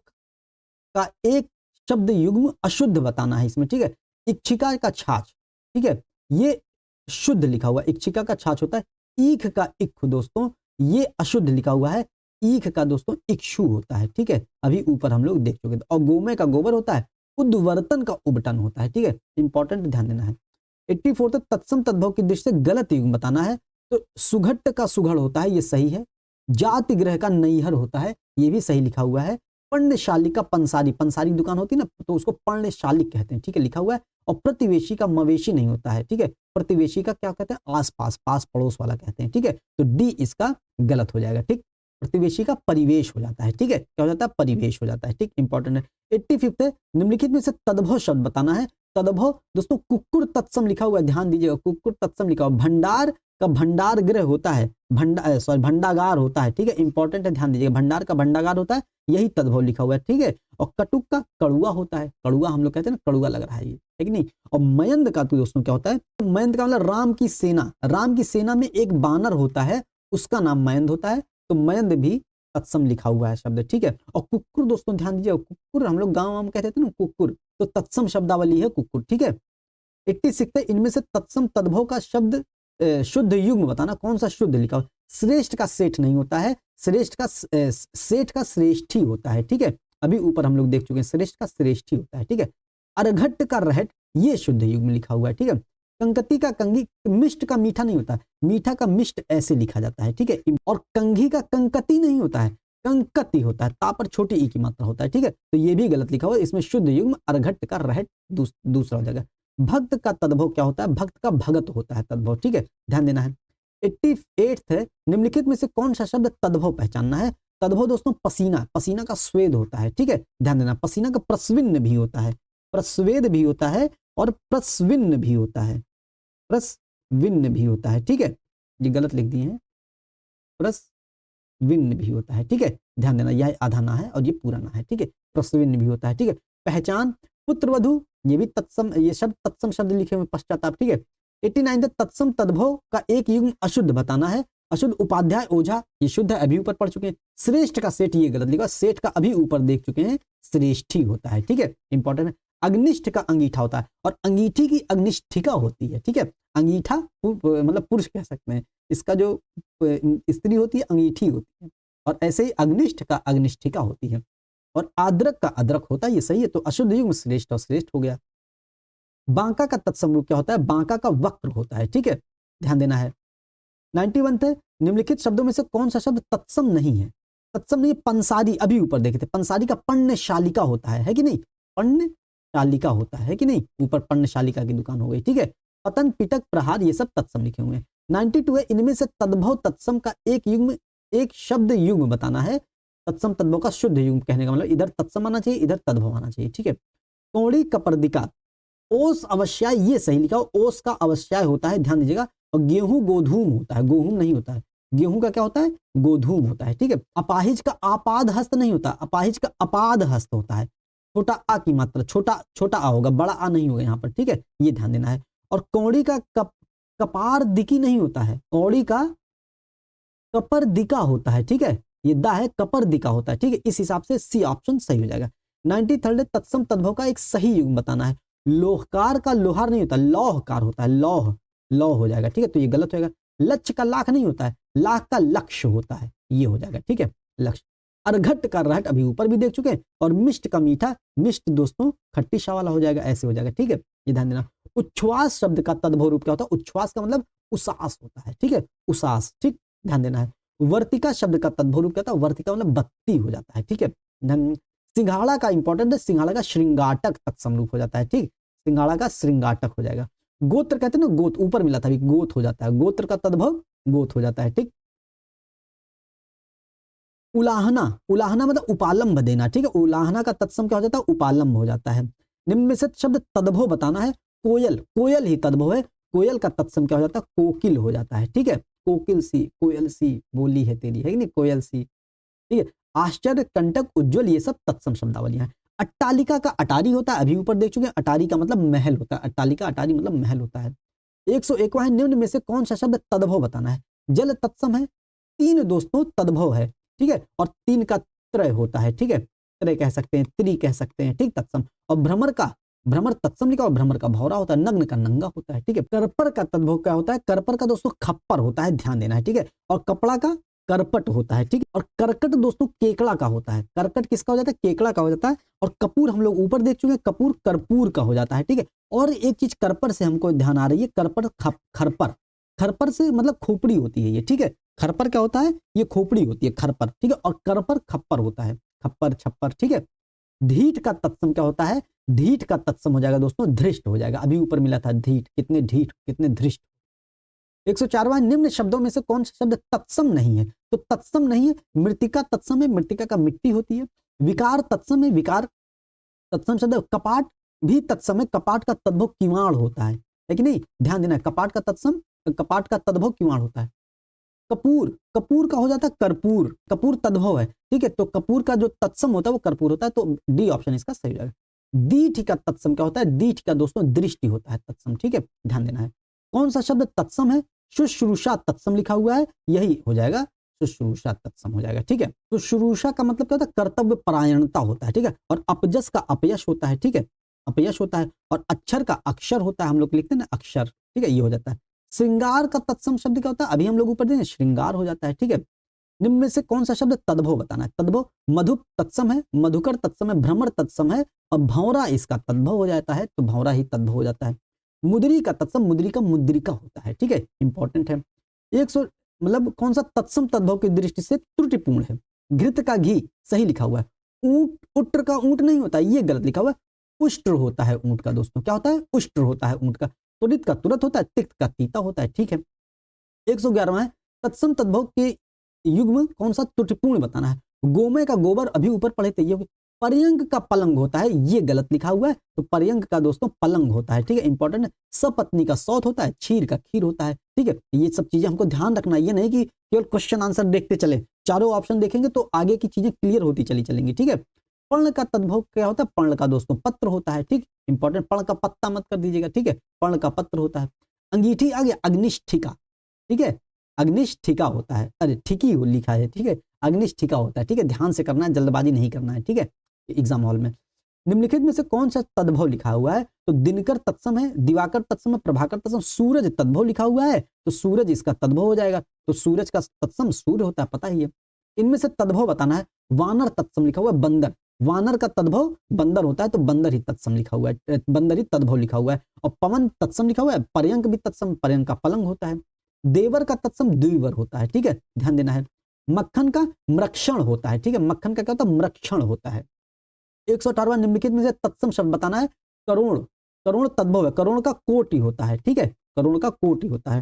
का एक शब्द युग्म अशुद्ध बताना है इसमें, ठीक है। इच्छिका का छाछ, ठीक है, ये शुद्ध लिखा हुआ, इच्छिका का छाछ होता है। ईख का इक्ख दोस्तों ये अशुद्ध लिखा हुआ है, ईख का दोस्तों इक्षु होता है, ठीक है, अभी ऊपर हम लोग देख चुके थे। और गोमय का गोबर होता है, उद्वर्तन का उबटन होता है, ठीक है, इंपॉर्टेंट ध्यान देना है। 84 तत्सम तद्भव की दृष्टि से गलत युग्म बताना है। तो सुघट्ट का सुघड़ होता है, ये सही है। जाति ग्रह का नैहर होता है, ये भी सही लिखा हुआ है। पर्णशाली का पंसारी, पंसारी दुकान होती है ना, तो उसको पर्णशाली कहते हैं, ठीक है, लिखा हुआ है। और प्रतिवेशी का मवेशी नहीं होता है, ठीक है, प्रतिवेशी का क्या कहते हैं, आसपास, पास पड़ोस वाला कहते हैं, ठीक है, तो डी इसका गलत हो जाएगा, ठीक। प्रतिवेशी का परिवेश हो जाता है, ठीक है, क्या हो जाता है, परिवेश हो जाता है, ठीक, इंपॉर्टेंट है। 85 है, निम्नलिखित में से तद्भव शब्द बताना है। तद्भव दोस्तों कुक्कुर तत्सम लिखा हुआ है, ध्यान दीजिएगा, कुक्कुर तत्सम लिखा हुआ। भंडार का भंडार गृह होता है, भंडागार होता है, ठीक है, इंपॉर्टेंट है, ध्यान दीजिएगा, भंडार का भंडागार होता है, यही तद्भव लिखा हुआ है, ठीक है। और कटुक का कड़ुआ होता है, कड़ुआ हम लोग कहते हैं ना, कड़ुआ लग रहा है ये, ठीक नहीं। और मयंद का तो दोस्तों क्या होता है, मयंद का मतलब राम की सेना, राम की सेना में एक बानर होता है, उसका नाम मयंद होता है, तो मयंद भी तत्सम लिखा हुआ है शब्द, ठीक है। और कुक्कुर दोस्तों ध्यान दीजिए, कुक्कुर हम लोग गाँव में कहते थे ना कुक्कुर, तो तत्सम शब्दावली है कुक्कुर, ठीक है। 86 है, इनमें से तत्सम तद्भव का शब्द शुद्ध युग्म बताना, कौन सा शुद्ध लिखा हो। श्रेष्ठ का सेठ नहीं होता है, श्रेष्ठ का सेठ का श्रेष्ठी होता है, ठीक है, अभी ऊपर हम लोग देख चुके हैं, श्रेष्ठ का श्रेष्ठी होता है, ठीक है। अरघट का रहट, ये शुद्ध युग्म लिखा हुआ है, ठीक है। कंकती का कंगी, मिष्ट का मीठा नहीं होता, मीठा का मिष्ट ऐसे लिखा जाता है, ठीक है। और कंघी का कंकती नहीं होता है, कंकती होता है, ता पर छोटी ई की मात्रा होता है, ठीक है, तो ये भी गलत लिखा हुआ है, इसमें शुद्ध युग्म अरघट का रहट दूसरा हो जाएगा। भक्त का तद्भव क्या होता है, भक्त का भगत होता है तद्भव, ठीक है, ध्यान देना है। 88 है, निम्नलिखित में से कौन सा शब्द तद्भव पहचानना है। तद्भव दोस्तों पसीना, पसीना का स्वेद होता है, ठीक है, ध्यान देना, पसीना का प्रस्विन्न भी होता है, प्रस्वेद भी होता है और प्रस्विन्न भी होता है, प्रस्विन्न भी होता है, ठीक है, ये गलत लिख दिए हैं, प्रस्विन्न भी होता है, ठीक है, ध्यान देना, यह आधा ना है और ये पूरा ना है, ठीक है, प्रस्विन्न भी होता है, ठीक है। पहचान, पुत्रवधु, ये भी तत्सम, ये शब्द तत्सम शब्द लिखे हुए पश्चाताप, ठीक है। 89 तत्सम तद्भव का एक युग्म अशुद्ध बताना है। अशुद्ध उपाध्याय ओझा, ये शुद्ध है, अभी ऊपर पढ़ चुके हैं। श्रेष्ठ का सेठ, ये गलत लिखा, सेठ का अभी ऊपर देख चुके हैं, श्रेष्ठी होता है, ठीक है, इंपॉर्टेंट है। अग्निष्ठ का अंगीठा होता है, और अंगीठी की अग्निष्ठिका होती है, ठीक है, अंगीठा मतलब पुरुष कह सकते हैं, इसका जो स्त्री होती है अंगीठी होती है, और ऐसे ही अग्निष्ठ का अग्निष्ठिका होती है। और आद्रक का अदरक होता है, ये सही है, तो अशुद्ध युग्म श्रेष्ठ और श्रेष्ठ हो गया। बांका का तत्सम रूप क्या होता है, बांका का वक्र होता है, ठीक है, ध्यान देना है। 91 है, निम्नलिखित शब्दों में से कौन सा शब्द तत्सम नहीं है। तत्सम नहीं, पंसारी, अभी ऊपर देखे थे, पंसारी का पर्णशालिका होता है कि नहीं, पर्णशालिका होता है कि नहीं, ऊपर पर्णशालिका की दुकान हो गई, ठीक है। पतन, पिटक, प्रहार, ये सब तत्सम लिखे हुए हैं। 92 है, इनमें से तद्भव तत्सम का एक शब्द युग्म बताना है। तत्सम तद्भव का शुद्ध युग्म कहने का मतलब इधर तत्सम आना चाहिए, इधर तद्भव आना चाहिए, ठीक है। कौड़ी कपर्दिका, ओस अवश्याय, ये सही लिखा हो, ओस का अवश्याय होता है, ध्यान दीजिएगा। और गेहूं गोधूम होता है, गोहूम नहीं होता है, गेहूं का क्या होता है, गोधूम होता है, ठीक है। अपाहिज का आपाद हस्त नहीं होता, अपाहिज का अपाद हस्त होता है, छोटा आ की मात्रा, छोटा छोटा आ होगा, बड़ा आ नहीं होगा यहाँ पर, ठीक है, ये ध्यान देना है। और कौड़ी का कपार दिकी नहीं होता है, कौड़ी का कपर दिका होता है, ठीक है, ये दा है, कपर दिका होता है, ठीक है, इस हिसाब से सी ऑप्शन सही हो जाएगा। 93 तत्सम तद्भव का एक सही युग्म बताना है। लोहकार का लोहार नहीं होता, लौहकार होता है, लौह, लौह हो जाएगा, ठीक है, तो ये गलत होगा। लक्ष्य का लाख नहीं होता है, लाख का लक्ष्य होता है, ये हो जाएगा, ठीक है, लक्ष्य। अरघट का रहट अभी ऊपर भी देख चुके हैं। और मिष्ट का मीठा, मिष्ट दोस्तों खट्टी शा वाला हो जाएगा, ऐसे हो जाएगा, ठीक है, ये ध्यान देना। उच्छ्वास शब्द का तद्भव रूप क्या होता है, उच्छ्वास का मतलब उसास होता है, ठीक है, उसास, ठीक, ध्यान देना है। वर्तिका शब्द का तद्भव रूप क्या होता है, वर्तिका मतलब बत्ती हो जाता है, ठीक है। सिंघाड़ा का इंपॉर्टेंट है, सिंघाड़ा का श्रृंगाटक तत्सम रूप हो जाता है, ठीक, सिंघाड़ा का श्रृंगाटक हो जाएगा। गोत्र कहते हैं ना, गोत ऊपर मिला था, अभी गोत हो जाता है, गोत्र का तद्भव गोत हो जाता है, ठीक। उलाहना, उलाहना मतलब उपालंब देना, ठीक है, उलाहना का तत्सम क्या हो जाता है, उपालंब हो जाता है। निम्न में से शब्द तद्भव बताना है। कोयल, कोयल ही तद्भव है, कोयल का तत्सम क्या हो जाता है, कोकिल हो जाता है, ठीक है, कोकिल सी, कोयल सी बोली है तेरी, है कि नहीं, कोयल सी, ठीक है। आश्चर्य, कंटक, उज्ज्वल, ये सब तत्सम शब्दावलियां हैं। अट्टालिका का अटारी होता है, अभी ऊपर देख चुके हैं, अटारी का मतलब महल होता है, अट्टालिका अटारी मतलब महल होता है। 101वां है, निम्न में से कौन सा शब्द तद्भव बताना है। जल तत्सम है, तीन दोस्तों तद्भव है, ठीक है, और तीन का त्रय होता है, ठीक है, त्रय कह सकते हैं, त्रि कह सकते हैं, ठीक, तत्सम। और भ्रमर का, भ्रमर तत्सम लिखा, और भ्रमर का भौरा होता है, नग्न का नंगा होता है, ठीक है। करपर का तद्भव क्या होता है, करपर का दोस्तों खप्पर होता है, ध्यान देना है, ठीक है। और कपड़ा का करपट होता है, ठीक है। और करकट दोस्तों केकड़ा का होता है, करकट किसका हो जाता है, केकड़ा का हो जाता है। और कपूर हम लोग ऊपर देख चुके हैं, कपूर कर्पूर का हो जाता है, ठीक है। और एक चीज करपर से हमको ध्यान आ रही है, करपर खरपर, खरपर से मतलब खोपड़ी होती है ये, ठीक है। खरपर क्या होता है, ये खोपड़ी होती है खरपर, ठीक है। और करपर खप्पर होता है, खप्पर छप्पर, ठीक है। धीट का तत्सम क्या होता है, धीट का तत्सम हो जाएगा दोस्तों धृष्ट हो जाएगा, अभी ऊपर मिला था धीट, कितने ढीठ कितने धृष्ट। 104वां, निम्न शब्दों में से कौन सा शब्द तत्सम नहीं है, तो तत्सम नहीं है, मृतिका तत्सम है, मृतिका का मिट्टी होती है। विकार तत्सम है, विकार तत्सम शब्द। कपाट भी तत्सम है, कपाट का तद्भव किवाड़ होता है कि नहीं, ध्यान देना, कपाट का तत्सम, कपाट का तद्भव किवाड़ होता है। कपूर, कपूर का हो जाता है कर्पूर, कपूर तद्भव है, ठीक है। तो कपूर का जो तत्सम होता है वो कर्पूर होता है, तो डी ऑप्शन इसका सही हो जाएगा। दीठ का तत्सम क्या होता है, दीठ का दोस्तों दृष्टि होता है तत्सम, ठीक है, ध्यान देना है। कौन सा शब्द तत्सम है, शुश्रूषा तत्सम लिखा हुआ है, यही हो जाएगा, शुश्रूषा तत्सम हो जाएगा, ठीक है। तो शुश्रूषा का मतलब क्या होता है, कर्तव्य परायणता होता है, ठीक है। और अपजस का अपयश होता है, ठीक है, अपयश होता है। और अक्षर का अक्षर होता है, हम लोग लिखते हैं ना अक्षर, ठीक है, ये हो जाता है। श्रृंगार का तत्सम शब्द क्या होता है, अभी हम लोग ऊपर देंगे, श्रृंगार हो जाता है, ठीक है। निम्न में से कौन सा शब्द तद्भव बताना है, तद्भव मधुप तत्सम है, मधुकर तत्सम है, भ्रमर तत्सम है। और भंवरा इसका तद्भव हो जाता है, तो भंवरा ही तद्भव हो जाता है। मुद्री का तत्सम, मुद्री का मुद्रिका होता है, ठीक है, इंपॉर्टेंट है। 100 मतलब कौन सा तत्सम तद्भव की दृष्टि से त्रुटिपूर्ण है। घृत का घी सही लिखा हुआ है, ऊंट उट्र का ऊंट नहीं होता, ये गलत लिखा हुआ है, उष्ट्र होता है ऊंट का दोस्तों, क्या होता है, उष्ट्र होता है ऊंट का। त्वरित का तुरत होता है, तिक्त का तीता होता है, ठीक है। 111वां है, तत्सम तद्भव के युग्म कौन सा त्रुटिपूर्ण बताना है। गोमय का गोबर अभी ऊपर पढ़े थे, ये पर्यंक का पलंग होता है, ये गलत लिखा हुआ है, तो पर्यंक का दोस्तों पलंग होता है, ठीक है, इंपॉर्टेंट है। सपत्नी का सौत होता है, क्षीर का खीर होता है, ठीक है। ये सब चीजें हमको ध्यान रखना है, ये नहीं कि केवल क्वेश्चन आंसर देखते चले, चारों ऑप्शन देखेंगे तो आगे की चीजें क्लियर होती चली चलेंगी, ठीक है। पर्ण का तद्भव क्या होता है, पर्ण का दोस्तों पत्र होता है, ठीक, इंपॉर्टेंट, पर्ण का पत्ता मत कर दीजिएगा, ठीक है, पर्ण का पत्र होता है। अंगीठी आ गया, अग्निष्ठिका, ठीक है, अग्निष्ठिका होता है, अरे ठिकी लिखा है, ठीक है, अग्निष्ठिका होता है, ठीक है, ध्यान से करना है, जल्दबाजी नहीं करना है, ठीक है, एग्जाम हॉल में। निम्नलिखित में से कौन सा तद्भव लिखा हुआ है, तो दिनकर तत्सम है, दिवाकर तत्सम है, प्रभाकर तत्सम, सूरज तद्भव लिखा हुआ है, तो सूरज इसका तद्भव हो जाएगा, तो सूरज का तत्सम सूर्य होता है, पता ही है। इनमें से तद्भव बताना है, वानर तत्सम लिखा हुआ है, बंदर, वानर का तद्भव बंदर होता है, तो बंदर ही तत्सम लिखा हुआ है, बंदर ही तद्भव लिखा हुआ है। और पवन तत्सम लिखा हुआ है, पर्यंक भी तत्सम, पर्यंक का पलंग होता है। देवर का तत्सम द्विवर होता है, ठीक है, ध्यान देना है। मक्खन का मृक्षण होता है, ठीक है, मक्खन का क्या होता है, मृक्षण होता है। 118वां, निम्नलिखित में से तत्सम शब्द बताना है। करोड़, करोड़ तद्भव है, करोड़ का कोटि होता है, ठीक है, करोड़ का कोटि होता है।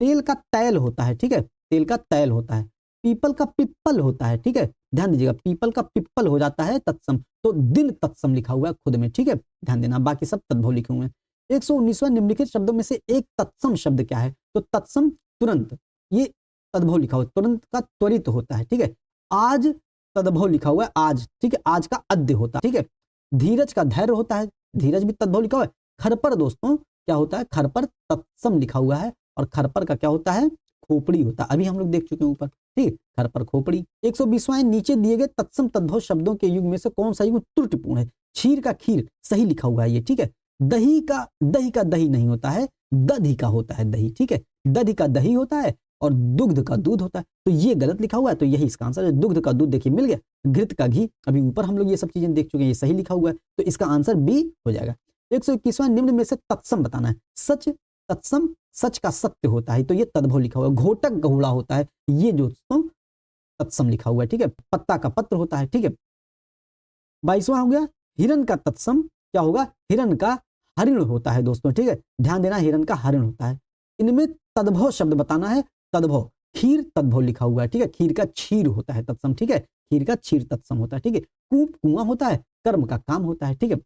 तेल का तैल होता है, ठीक है, तेल का तैल होता है। पीपल का पिप्पल होता है, ठीक है, ध्यान दीजिएगा, पीपल का पिप्पल हो जाता है तत्सम, तो दिन तत्सम लिखा हुआ है खुद में, ठीक है, ध्यान देना, बाकी सब तद्भव लिखे हुए हैं। 119वां, निम्नलिखित शब्दों में से एक तत्सम शब्द क्या है, तो तत्सम तुरंत, ये तद्भव लिखा हुआ है, तुरंत का त्वरित होता है, ठीक है। आज तद्भव लिखा हुआ है, आज, ठीक है, आज का अद्य होता है, ठीक है। धीरज का धैर्य होता है, धीरज भी तद्भव लिखा हुआ है। खरपर दोस्तों क्या होता है, खरपर तत्सम लिखा हुआ है, और खरपर का क्या होता है, खोपड़ी होता है, अभी हम लोग देख चुके हैं ऊपर, ठीक, खरपर खोपड़ी। 120वां, नीचे दिए गए तत्सम तद्भव शब्दों के युग में से कौन सा युग त्रुटिपूर्ण है। क्षीर का खीर सही लिखा हुआ है ये, ठीक है। दही का दही नहीं होता है, दधी का होता है दही, ठीक है, दधी का दही होता है, और दुग्ध का दूध होता है, तो ये गलत लिखा हुआ है, तो यही इसका आंसर है। दुग्ध का दूध देखिए मिल गया, घृत का घी, अभी ऊपर हम लोग ये सब चीजें देख चुके हैं, ये सही लिखा हुआ है, तो इसका आंसर बी हो जाएगा। 121वां, निम्न में से तत्सम बताना है। सच तत्सम, सच का सत्य होता है, तो ये तद्भव लिखा हुआ है। घोटक गहुड़ा होता है, ये जो दोस्तों तत्सम लिखा हुआ है, ठीक है। पत्ता का पत्र होता है, ठीक है। 22वां हो गया, हिरण का तत्सम क्या होगा, हिरण का हरिण होता है दोस्तों, ठीक है, ध्यान देना, हिरण का हरिण होता है। इनमें तद्भव शब्द बताना है, तद्भव, खीर तद्भव लिखा हुआ है, ठीक है, खीर का क्षीर होता है तत्सम, ठीक है, खीर का क्षीर तत्सम होता है, ठीक है। कूप कुआं होता है, कर्म का काम होता है, ठीक है।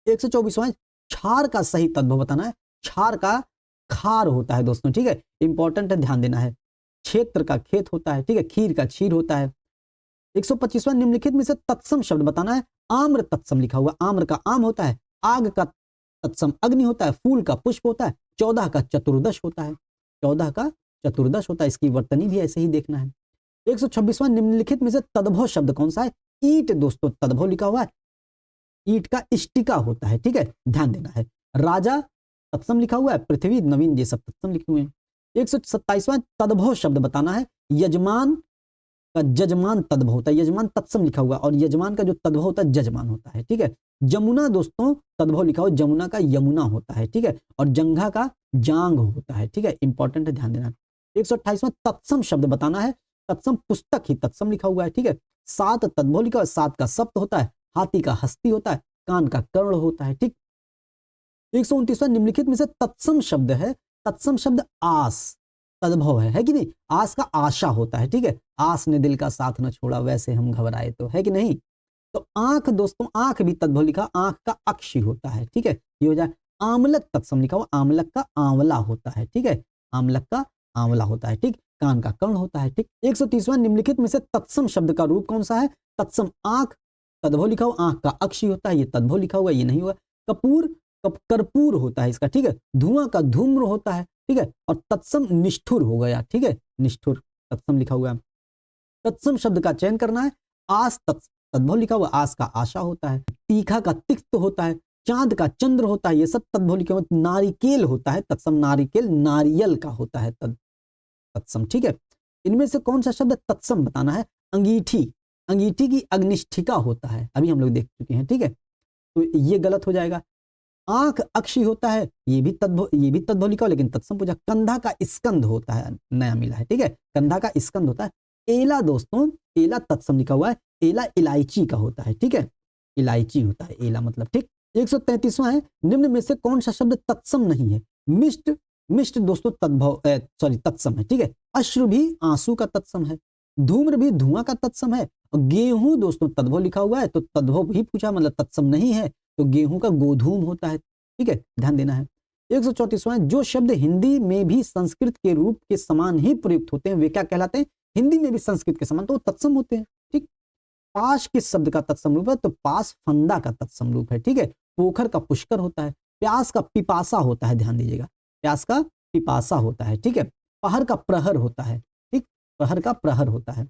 124वां, क्षार का सही तद्भव बताना है। क्षार का खार होता है दोस्तों, ठीक है, इंपॉर्टेंट है, ध्यान देना है। क्षेत्र का खेत होता है, ठीक है, खीर का क्षीर होता है। 125वां, निम्नलिखित में से तत्सम शब्द बताना है। आम्र तत्सम लिखा हुआ, आम्र का आम होता है, आग का तत्सम अग्नि होता है, फूल का पुष्प होता है, 14 का चतुर्दश होता है, 14 का चतुर्दश होता है, इसकी वर्तनी भी ऐसे ही देखना है। 126वां, निम्नलिखित में से तद्भव शब्द कौन सा है। ईट दोस्तों तद्भव लिखा हुआ है, ईट का इष्टिका होता है, ठीक है, ध्यान देना है। राजा तत्सम लिखा हुआ है, पृथ्वी नवीन ये सब तत्सम लिखे हुए हैं। 127वां तद्भव शब्द बताना है। यजमान का जजमान तद्भव होता है, यजमान तत्सम लिखा हुआ और यजमान का जो तद्भव होता है जजमान होता है, ठीक है। जमुना दोस्तों तद्भव लिखा हुआ, जमुना का यमुना होता है, ठीक है। और जंघा का जांग होता है, ठीक है, इंपॉर्टेंट है, ध्यान देना। 128वां तत्सम शब्द बताना है। तत्सम पुस्तक ही तत्सम लिखा हुआ है, ठीक है। 7 तद्भव लिखा हुआ, 7 का सप्त होता है, हाथी का हस्ती होता है, कान का कर्ण होता है, ठीक। 129वां निम्नलिखित में से तत्सम शब्द है। तत्सम शब्द आस तद्भव है कि नहीं। आस का आशा होता है, ठीक है। आस ने दिल का साथ न छोड़ा, वैसे हम घबराए तो, है कि नहीं। तो आंख दोस्तों, आंख भी तद्भव लिखा, आंख का अक्षी होता है, ठीक है, ये हो जाए। आमलक तत्सम लिखा हुआ, आमलक का आंवला होता है, ठीक है, आमलक का आंवला होता है, ठीक। कान का कर्ण होता है, ठीक। 130वां निम्नलिखित में से तत्सम शब्द का रूप कौन सा है। तत्सम आंख तद्भव लिखा हुआ, आंख का अक्षी होता है, ये तद्भव लिखा हुआ, ये नहीं हुआ। कपूर कर्पूर होता है इसका, ठीक है। धुआं का धूम्र होता है, ठीक है। और तत्सम निष्ठुर हो गया, ठीक है, निष्ठुर तत्सम लिखा हुआ है। तत्सम शब्द का चयन करना है। आस तद्भव लिखा हुआ, आस का आशा होता है। तीखा का तिक्त होता है, चांद का चंद्र होता है, ये सब तद्भव लिखा हुआ। नारिकेल होता है तत्सम, नारिकेल नारियल का होता है तत्सम, ठीक है। इनमें से कौन सा शब्द तत्सम बताना है। अंगीठी, अंगीठी की अग्निष्ठिका होता है, अभी हम लोग देख चुके हैं, ठीक है, तो ये गलत हो जाएगा। आंख अक्षी होता है, ये भी तद्भव लिखा हो, लेकिन तत्सम पूछा। कंधा का स्कंद होता है, नया मिला है, ठीक है, कंधा का स्कंद होता है। एला दोस्तों, एला तत्सम लिखा हुआ है, एला इलायची का होता है, ठीक है, इलायची होता है एला मतलब, ठीक। 133वां है। निम्न में से कौन सा शब्द तत्सम नहीं है। मिष्ट, मिष्ट दोस्तों तत्सम है, ठीक है। अश्रु भी आंसू का तत्सम है। धूम्र भी धुआं का तत्सम है। और गेहूं दोस्तों तद्भव लिखा हुआ है, तो तद्भव भी पूछा, मतलब तत्सम नहीं है, तो गेहूं का गोधूम होता है, ठीक है, ध्यान देना है। 134वां, जो शब्द हिंदी में भी संस्कृत के रूप के समान ही प्रयुक्त होते हैं, वे क्या कहलाते हैं। हिंदी में भी संस्कृत के समान, तो तत्सम होते हैं, ठीक। पाश किस शब्द का तत्सम रूप है, तो पास फंदा का तत्सम रूप है, ठीक है। पोखर का पुष्कर होता है। प्यास का पिपासा होता है, ध्यान दीजिएगा, प्यास का पिपासा होता है, ठीक है। पहर का प्रहर होता है, ठीक, प्रहर का प्रहर होता है।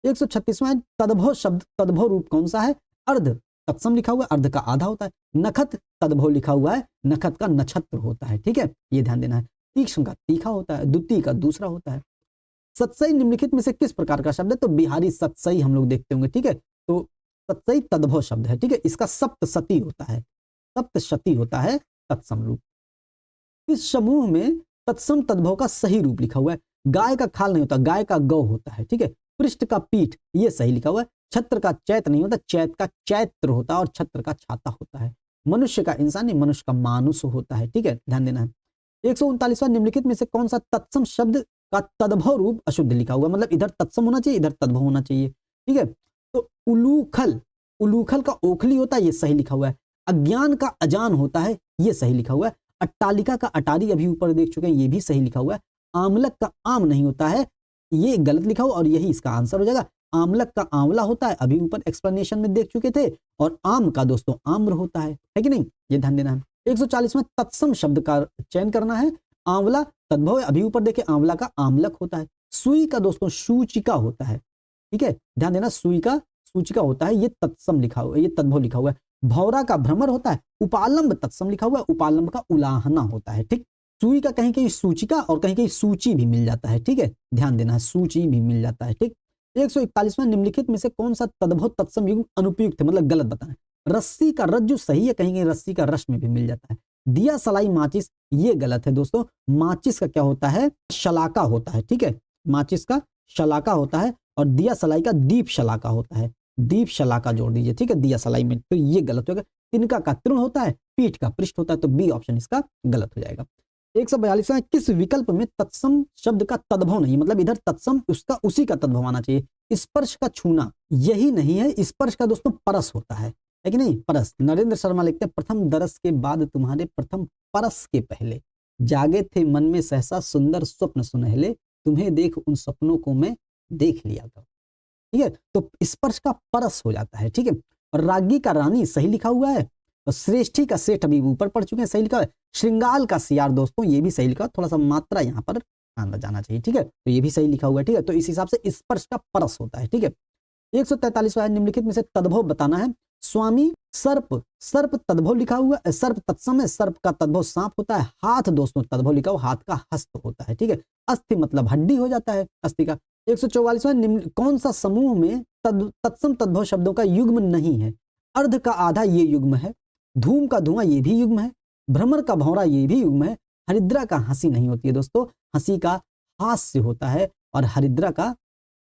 136वां तद्भव शब्द, तद्भव रूप कौन सा है। अर्ध तत्सम लिखा हुआ है, अर्ध का आधा होता है। नखत तद्भव लिखा हुआ है, नखत का नक्षत्र होता है, ठीक है, ये ध्यान देना है। तीक्ष्ण का तीखा होता है, द्वितीय का दूसरा होता है। सत्सई निम्नलिखित में से किस प्रकार का शब्द है, तो बिहारी सत्सई हम लोग देखते होंगे, ठीक है, तो सत्सई तद्भव शब्द है, ठीक है। इसका सप्तशती होता है, सप्तशती होता है तत्सम रूप। इस समूह में तत्सम तद्भव का सही रूप लिखा हुआ है। गाय का खाल नहीं होता, गाय का गौ होता है, ठीक है। पृष्ठ का पीठ, ये सही लिखा हुआ है। छत्र का चैत नहीं होता, चैत का चैत्र होता है, और छत्र का छाता होता है। मनुष्य का इंसान नहीं, मनुष्य का मानुष होता है, ठीक है, ध्यान देना है। 139वां निम्नलिखित में से कौन सा तत्सम शब्द का तद्भव रूप अशुद्ध लिखा हुआ, मतलब इधर तत्सम होना चाहिए, इधर तद्भव होना चाहिए, ठीक है। तो उलूखल, उलूखल का ओखली होता है, ये सही लिखा हुआ है। अज्ञान का अजान होता है, ये सही लिखा हुआ है। अट्टालिका का अटारी अभी ऊपर देख चुके हैं, ये भी सही लिखा हुआ है। आमलक का आम नहीं होता है, ये गलत लिखा हुआ, और यही इसका आंसर हो जाएगा। आमलक का आंवला होता है, अभी ऊपर एक्सप्लेनेशन में देख चुके थे। और आम का दोस्तों आम्र होता है कि नहीं, ये ध्यान देना है। 140वां तत्सम शब्द का चयन करना है। आंवला तद्भव है, अभी ऊपर देखे, आंवला का आमलक होता है। सुई का दोस्तों सूचिका होता है, ठीक है, ध्यान देना, सुई का सूचिका होता है, ये तत्सम लिखा हुआ है, ये तद्भव लिखा हुआ है। भौरा का भ्रमर होता है। उपालंब तत्सम लिखा हुआ है, उपालंब का उलाहना होता है, ठीक। सुई का कहीं कहीं सूचिका और कहीं कहीं सूची भी मिल जाता है, ठीक है, ध्यान देना है, सूची भी मिल जाता है, ठीक। 141वां निम्नलिखित में से कौन सा तद्भव तत्सम युग्म अनुपयुक्त है, मतलब गलत बताना है। रस्सी का रज्जु सही है, कहीं कहीं रस्सी का रस में भी मिल जाता है। दिया सलाई माचिस, ये गलत है दोस्तों। माचिस का क्या होता है, शलाका होता है, ठीक है, माचिस का शलाका होता है, और दिया सलाई का दीप शलाका होता है। दीप शलाका जोड़ दीजिए, ठीक है, दिया सलाई में, तो ये गलत होगा। तिनका का तृण होता है, पीठ का पृष्ठ होता है, तो बी ऑप्शन इसका गलत हो जाएगा। 142वां, किस विकल्प में तत्सम शब्द का तद्भव नहीं, मतलब इधर तत्सम उसका उसी का तद्भव आना चाहिए। स्पर्श का छूना, यही नहीं है, स्पर्श का दोस्तों परस होता है कि नहीं, परस। नरेंद्र शर्मा लिखते हैं, प्रथम दरस के बाद तुम्हारे प्रथम परस के पहले जागे थे मन में सहसा सुंदर स्वप्न सुनहले, तुम्हें देख उन सपनों को मैं देख लिया था, ठीक है, तो स्पर्श का परस हो जाता है, ठीक है। और रागी का रानी सही लिखा हुआ है। और श्रेष्ठी का सेठ अभी ऊपर पढ़ चुके हैं, सही लिखा है। श्रृंगाल का सियार दोस्तों, ये भी सही लिखा, थोड़ा सा मात्रा यहाँ पर ध्यान जाना चाहिए, ठीक है, तो ये भी सही लिखा हुआ है, ठीक है, तो इस हिसाब से स्पर्श का परस होता है, ठीक है। 143वां निम्नलिखित में से तद्भव बताना है। स्वामी सर्प, सर्प तद्भव लिखा हुआ है, सर्प तत्सम है, सर्प का तद्भव सांप होता है। हाथ दोस्तों तद्भव लिखा हुआ, हाथ का हस्त होता है, ठीक है। अस्थि मतलब हड्डी हो जाता है अस्थि का। 144वां निम्न कौन सा समूह में तत्सम तद्भव शब्दों का युग्म नहीं है? अर्ध का आधा ये युग्म है, धूम का धुआं ये भी युग्म है, भ्रमर का भौरा ये भी युग्म है, हरिद्रा का हंसी नहीं होती है दोस्तों, हंसी का हास्य होता है और हरिद्रा का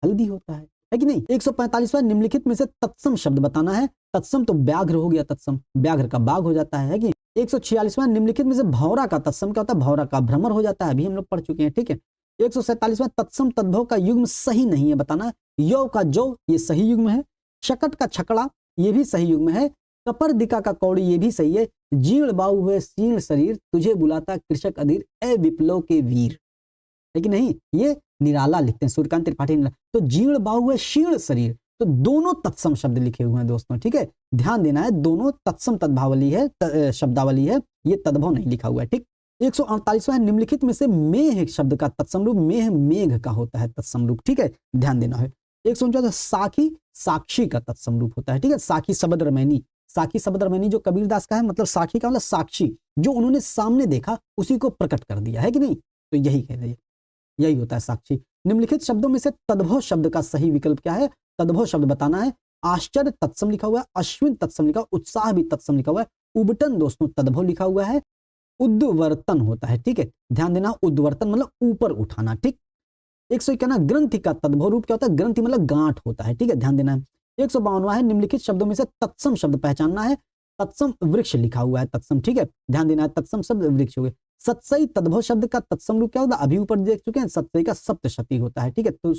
हल्दी होता है कि नहीं। 145वां निम्नलिखित में से तत्सम शब्द बताना है। तत्सम तो व्याघ्र हो गया, तत्सम व्याघ्र का बाघ हो जाता है कि। 146वां निम्नलिखित में से भौरा का तत्सम क्या होता है? भौरा का भ्रमर हो जाता है, अभी हम लोग पढ़ चुके हैं, ठीक है। 147वां तत्सम तद्भव का युग्म सही नहीं है, बताना। यौ का जो ये सही युग्म है, शकट का छकड़ा ये भी सही युग्म है, कपर दिका का कौड़ी ये भी सही है, जीर्ण बाहु हुए शीर्ण शरीर तुझे बुलाता कृषक अधीर ए विप्लव के वीर, है कि नहीं। ये निराला लिखते हैं सूर्यकांत त्रिपाठी निराला। तो जीर्ण बाहु हुए शीर्ण शरीर, तो दोनों तत्सम शब्द लिखे हुए हैं दोस्तों, ठीक है, ध्यान देना है, दोनों तत्सम तद्भावली है, शब्दावली है, ये तद्भव नहीं लिखा हुआ है, ठीक। 148वां निम्नलिखित में से मेघ शब्द का तत्सम रूप मेघ मेघ का होता है तत्सम रूप, ठीक है, ध्यान देना है। 149 साखी साक्षी का तत्सम रूप होता है, ठीक है, साखी शब्द रमैनी, साखी शब्द रमैनी जो कबीरदास का है, मतलब साखी का मतलब साक्षी, जो उन्होंने सामने देखा उसी को प्रकट कर दिया, है कि नहीं, तो यही कह रही है, यही होता है साक्षी। निम्नलिखित शब्दों में से तद्भव शब्द का सही विकल्प क्या है? तद्भव शब्द बताना है। आश्चर्य तत्सम लिखा हुआ है, अश्विन तत्सम लिखा हुआ है, उत्साह भी तत्सम लिखा हुआ है, उबटन दोस्तों तद्भव लिखा हुआ है, उद्वर्तन होता है, ठीक है, ध्यान देना, उद्वर्तन मतलब ऊपर उठाना, ठीक। 151 ग्रंथि का तद्भव रूप क्या होता है? ग्रंथि मतलब गांठ होता है, ठीक है, ध्यान देना है। 152वां है निम्नलिखित शब्दों में से तत्सम शब्द पहचानना है। तत्सम वृक्ष लिखा हुआ है, तत्सम, ठीक है, ध्यान देना है, तत्सम शब्द वृक्ष हो गए। सत्सई तद्भव शब्द का तत्सम रूप क्या होता है? अभी ऊपर देख चुके हैं, सत्सई का सप्तशती होता है, ठीक है। तो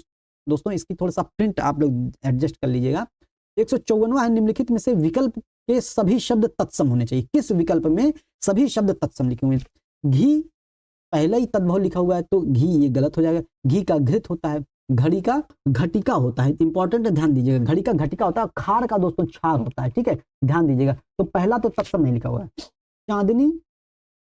दोस्तों इसकी थोड़ा सा प्रिंट आप लोग एडजस्ट कर लीजिएगा। 154वां है निम्नलिखित में से विकल्प के सभी शब्द तत्सम होने चाहिए। किस विकल्प में सभी शब्द तत्सम लिखे हुए हैं? घी पहले ही तद्भव लिखा हुआ है तो घी ये गलत हो जाएगा। घी का घृत होता है, घड़ी का घटिका होता है, इंपॉर्टेंट है, ध्यान दीजिएगा, घड़ी का घटिका होता है, खार का दोस्तों छार होता है, ठीक है, ध्यान दीजिएगा। तो पहला तो तत्सम नहीं लिखा हुआ है। चांदनी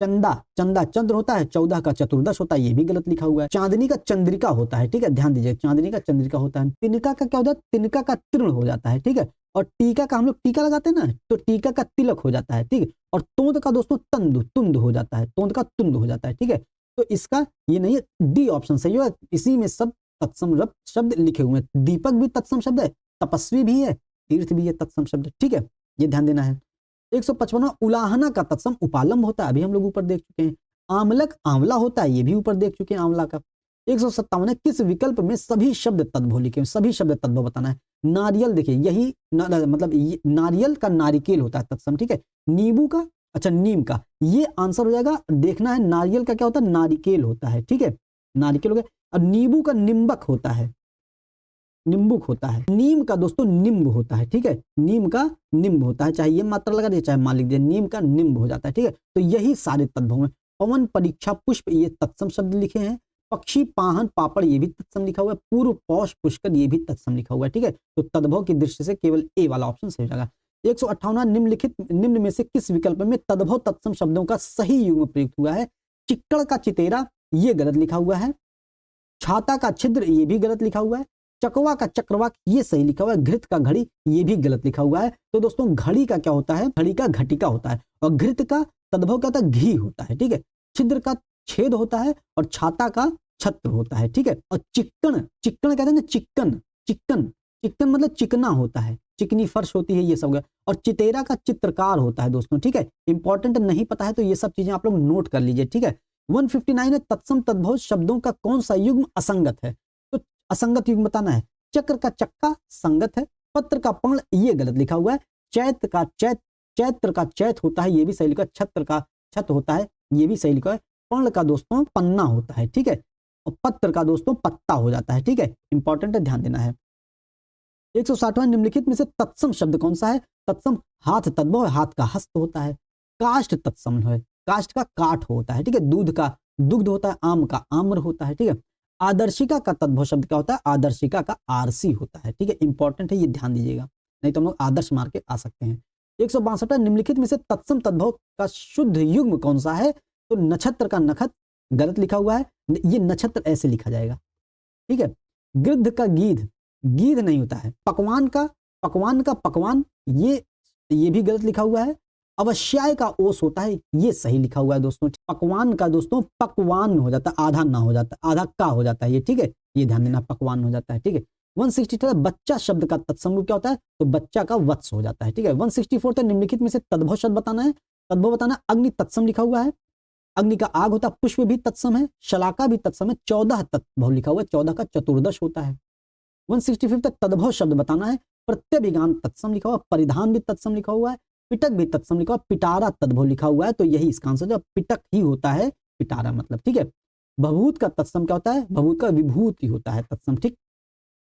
चंदा, चंदा चंद्र होता है, 14 का चतुर्दश होता है, ये भी गलत लिखा हुआ है। चांदनी का चंद्रिका होता है, ठीक है, ध्यान दीजिए, चांदनी का चंद्रिका होता है। तिनका का क्या होता है? तिनका का तृण हो जाता है, ठीक है, और टीका का हम लोग टीका लगाते हैं ना, तो टीका का तिलक हो जाता है, ठीक है, और तोंद का दोस्तों तंद तुंद हो जाता है, तोंद का तुंद हो जाता है, ठीक है। तो इसका ये नहीं है, डी ऑप्शन सही है, इसी में सब तत्सम शब्द लिखे हुए हैं। दीपक भी तत्सम शब्द है, तपस्वी भी है, तीर्थ भी है तत्सम शब्द, ठीक है, ये ध्यान देना है। 155वां उलाहना का तत्सम उपालंब होता है, अभी हम लोग ऊपर देख चुके हैं। आमलक आंवला होता है, ये भी ऊपर देख चुके हैं आंवला का। 157 किस विकल्प में सभी शब्द तद्भव लिखे हैं? सभी शब्द तद्भव बताना है। नारियल देखिए, यही मतलब नारियल का नारिकेल होता है तत्सम, ठीक है। नींबू का, अच्छा नीम का, ये आंसर हो जाएगा, देखना है नारियल का क्या होता है? नारिकेल होता है, ठीक है, नारिकेल हो गया। और नींबू का निम्बक होता है, निम्बुक होता है। नीम का दोस्तों निम्ब होता है, ठीक है, नीम का निम्ब होता है, चाहे ये मात्रा लगा दे चाहे मान लिख दे, नीम का निम्ब हो जाता है, ठीक है। तो यही सारे तद्भव हैं। पवन परीक्षा पुष्प ये तत्सम शब्द लिखे हैं। पक्षी पाहन पापड़ ये भी तत्सम लिखा हुआ है। पूर्व पौष पुष्कर ये भी तत्सम लिखा हुआ है, ठीक है। तो तद्भव की दृष्टि से केवल ए वाला ऑप्शन सही हो जाएगा। 158वां निम्न में से किस विकल्प में तद्भव तत्सम शब्दों का सही युग्म प्रयुक्त हुआ है? चिक्कड़ का चितेरा ये गलत लिखा हुआ है। छाता का छिद्र ये भी गलत लिखा हुआ है। चकवा का चक्रवाक ये सही लिखा हुआ है। घृत का घड़ी ये भी गलत लिखा हुआ है। तो दोस्तों घड़ी का क्या होता है? घड़ी का घटिका होता है, और घृत का तद्भव क्या होता है? घी होता है, ठीक है। छिद्र का छेद होता है, और छाता का छत्र होता है, ठीक है। और चिक्कन, चिक्कन कहते हैं ना, चिक्कन, चिक्कन, चिक्कन मतलब चिकना होता है, चिकनी फर्श होती है, ये सब। और चितेरा का चित्रकार होता है दोस्तों, ठीक है। इंपॉर्टेंट नहीं पता है तो ये सब चीजें आप लोग नोट कर लीजिए, ठीक है। 159 है तत्सम तद्भव शब्दों का कौन सा युग्म असंगत है? तो असंगत युग्म बताना है। चक्र का चक्का संगत है। पत्र का पर्ण ये गलत लिखा हुआ है। चैत्र का चैत्र का चैत होता है, ये भी सही लिखा है। छत्र का छत होता है, ये भी सही लिखा है। पर्ण का दोस्तों पन्ना होता है, ठीक है। और पत्र का दोस्तों पत्ता हो जाता है, ठीक है। इंपॉर्टेंट है, ध्यान देना है। 160वां निम्नलिखित में से तत्सम शब्द कौन सा है? तत्सम हाथ तद्भव, हाथ का हस्त होता है। काष्ठ तत्सम है, काष्ठ का काठ होता है, ठीक है। दूध का दुग्ध होता है। आम का आम्र होता है, ठीक है। आदर्शिका का तद्भव शब्द क्या होता है? आदर्शिका का आरसी होता है, ठीक है। इंपॉर्टेंट है, ये ध्यान दीजिएगा, नहीं तो हम लोग आदर्श मार के आ सकते हैं। 162 निम्नलिखित में से तत्सम तद्भव का शुद्ध युग्म कौन सा है? तो नक्षत्र का नखत गलत लिखा हुआ है, ये नक्षत्र ऐसे लिखा जाएगा, ठीक है। गिद्ध का गीध, गीध नहीं होता है। पकवान का पकवान, ये भी गलत लिखा हुआ है। अवश्याय का ओस होता है, ये सही लिखा हुआ है दोस्तों। पकवान का दोस्तों पकवान हो जाता है, आधा ना हो जाता, आधा का हो जाता है ये, ठीक है, ये ध्यान देना, पकवान हो जाता है, ठीक है। 163 बच्चा शब्द का तत्सम रूप क्या होता है, तो बच्चा का वत्स हो जाता है, ठीक है। 164 निम्नलिखित में से तद्भव शब्द बताना है, तद्भव बताना, अग्नि तत्सम लिखा हुआ है, अग्नि का आग होता है, पुष्प भी तत्सम है, शलाका भी तत्सम है, 14 तद्भव लिखा हुआ है, 14 का चतुर्दश होता है। 165 तक तद्भव शब्द बताना है, प्रत्यभिगान तत्सम लिखा हुआ, परिधान भी तत्सम लिखा हुआ है, पिटक भी तत्सम लिखा हुआ, पिटारा तद्भव लिखा हुआ है, तो यही इसका आंसर जो पिटक ही होता है, पिटारा मतलब, ठीक है। भभूत का तत्सम क्या होता है, भभूत का विभूति होता है तत्सम, ठीक।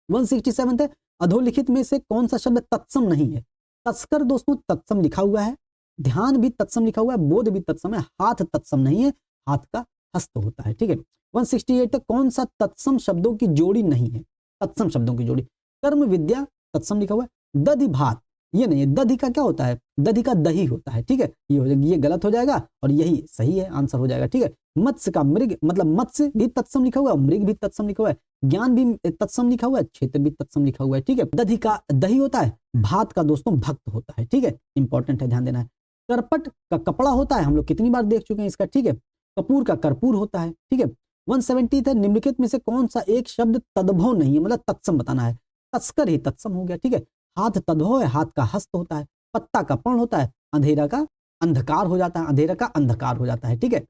167 है अधोलिखित में से कौन सा शब्द तत्सम नहीं है, तस्कर दोस्तों तत्सम लिखा हुआ है, ध्यान भी तत्सम लिखा हुआ है, बोध भी तत्सम है, हाथ तत्सम नहीं है, हाथ का हस्त होता है, ठीक है। 168 तक कौन सा तत्सम शब्दों की जोड़ी नहीं है, तत्सम शब्दों की जोड़ी, कर्म विद्या तत्सम लिखा हुआ है, दधि भात ये नहीं है, दधि का क्या होता है, दधि का दही होता है, ठीक है, ये हो जाएगा, ये गलत हो जाएगा और यही सही है, आंसर हो जाएगा, ठीक है। मत्स्य का मृग मतलब मत्स्य भी तत्सम लिखा हुआ है, मृग भी तत्सम लिखा हुआ है, ज्ञान भी तत्सम लिखा हुआ है, क्षेत्र भी तत्सम लिखा हुआ है, ठीक है। दधि का दही होता है, भात का दोस्तों भक्त होता है, ठीक है, इंपॉर्टेंट है, ध्यान देना है। करपट का कपड़ा होता है, हम लोग कितनी बार देख चुके हैं इसका, ठीक है। कपूर का कर्पूर होता है, ठीक है। 170 है निम्नलिखित में से कौन सा एक शब्द तद्भव नहीं है, मतलब तत्सम बताना है, तस्कर ही तत्सम हो गया, ठीक है। हाथ तद्भव है, हाथ का हस्त होता है, पत्ता का पर्ण होता है, अंधेरा का अंधकार हो जाता है, अंधेरा का अंधकार हो जाता है, ठीक है।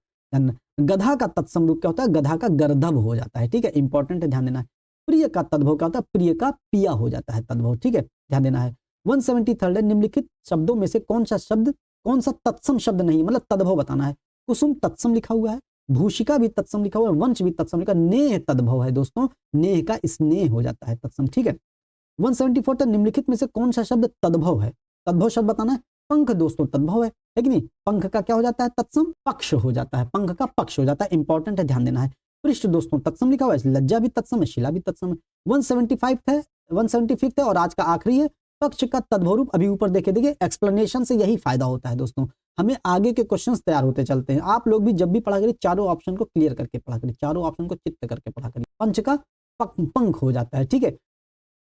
गधा का तत्सम रूप क्या होता है, गधा का गर्दभ हो जाता है, ठीक है, इंपॉर्टेंट है, ध्यान देना है। प्रिय का तद्भव क्या होता है, प्रिय का पिया हो जाता है तद्भव, ठीक है, ध्यान देना है। 173 है निम्नलिखित शब्दों में से कौन सा तत्सम शब्द नहीं, मतलब तद्भव बताना है। कुसुम तत्सम लिखा हुआ है, भूषिका भी तत्सम लिखा हुआ है, वंश भी तत्सम लिखा, नेह तद्भव है दोस्तों, नेह का स्नेह हो जाता है तत्सम, ठीक है। 174 तक निम्नलिखित में से कौन सा शब्द तद्भव है, तद्भव शब्द बताना है। पंख दोस्तों तद्भव है कि नहीं, पंख का क्या हो जाता है तत्सम, पक्ष हो जाता है, पंख का पक्ष हो जाता है, इंपॉर्टेंट है, ध्यान देना है। पृष्ठ दोस्तों तत्सम लिखा हुआ है, लज्जा भी तत्सम है, शिला भी तत्सम है। 175 है और आज का आखिरी है, पक्ष का तद्भव रूप, अभी ऊपर देखिए एक्सप्लेनेशन से यही फायदा होता है दोस्तों, हमें आगे के क्वेश्चंस तैयार होते चलते हैं। आप लोग भी जब भी पढ़ा करिए चारों ऑप्शन को क्लियर करके पढ़ा करिए, चारों ऑप्शन को चित्त करके पढ़ा करिए, पंच का पंख हो जाता है, ठीक है,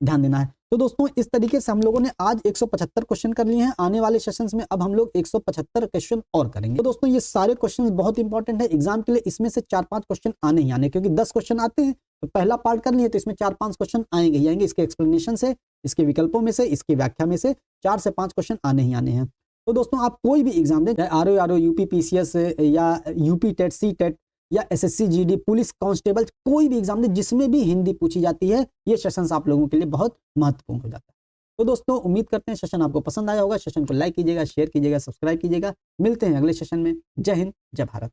ध्यान देना है। तो दोस्तों इस तरीके से हम लोगों ने आज 175 क्वेश्चन कर लिए हैं, आने वाले सेशंस में अब हम लोग 175 क्वेश्चन और करेंगे। तो दोस्तों ये सारे क्वेश्चन बहुत इंपॉर्टेंट है एग्जाम के लिए, इसमें से 4-5 क्वेश्चन आने ही आने, क्योंकि 10 क्वेश्चन आते हैं तो पहला पार्ट कर लिए तो इसमें 4-5 क्वेश्चन आएंगे ही आएंगे, इसके एक्सप्लेनेशन से, इसके विकल्पों में से, इसकी व्याख्या में से 4 से 5 क्वेश्चन आने ही आने हैं। तो दोस्तों आप कोई भी एग्जाम दें, चाहे आरओ यूपी पीसीएस या यूपी टेट सी टेट या एसएससी जीडी पुलिस कांस्टेबल, कोई भी एग्जाम दे जिसमें भी हिंदी पूछी जाती है, ये सेशंस आप लोगों के लिए बहुत महत्वपूर्ण हो जाता है। तो दोस्तों उम्मीद करते हैं सेशन आपको पसंद आया होगा, सेशन को लाइक कीजिएगा, शेयर कीजिएगा, सब्सक्राइब कीजिएगा। मिलते हैं अगले सेशन में। जय हिंद, जय भारत।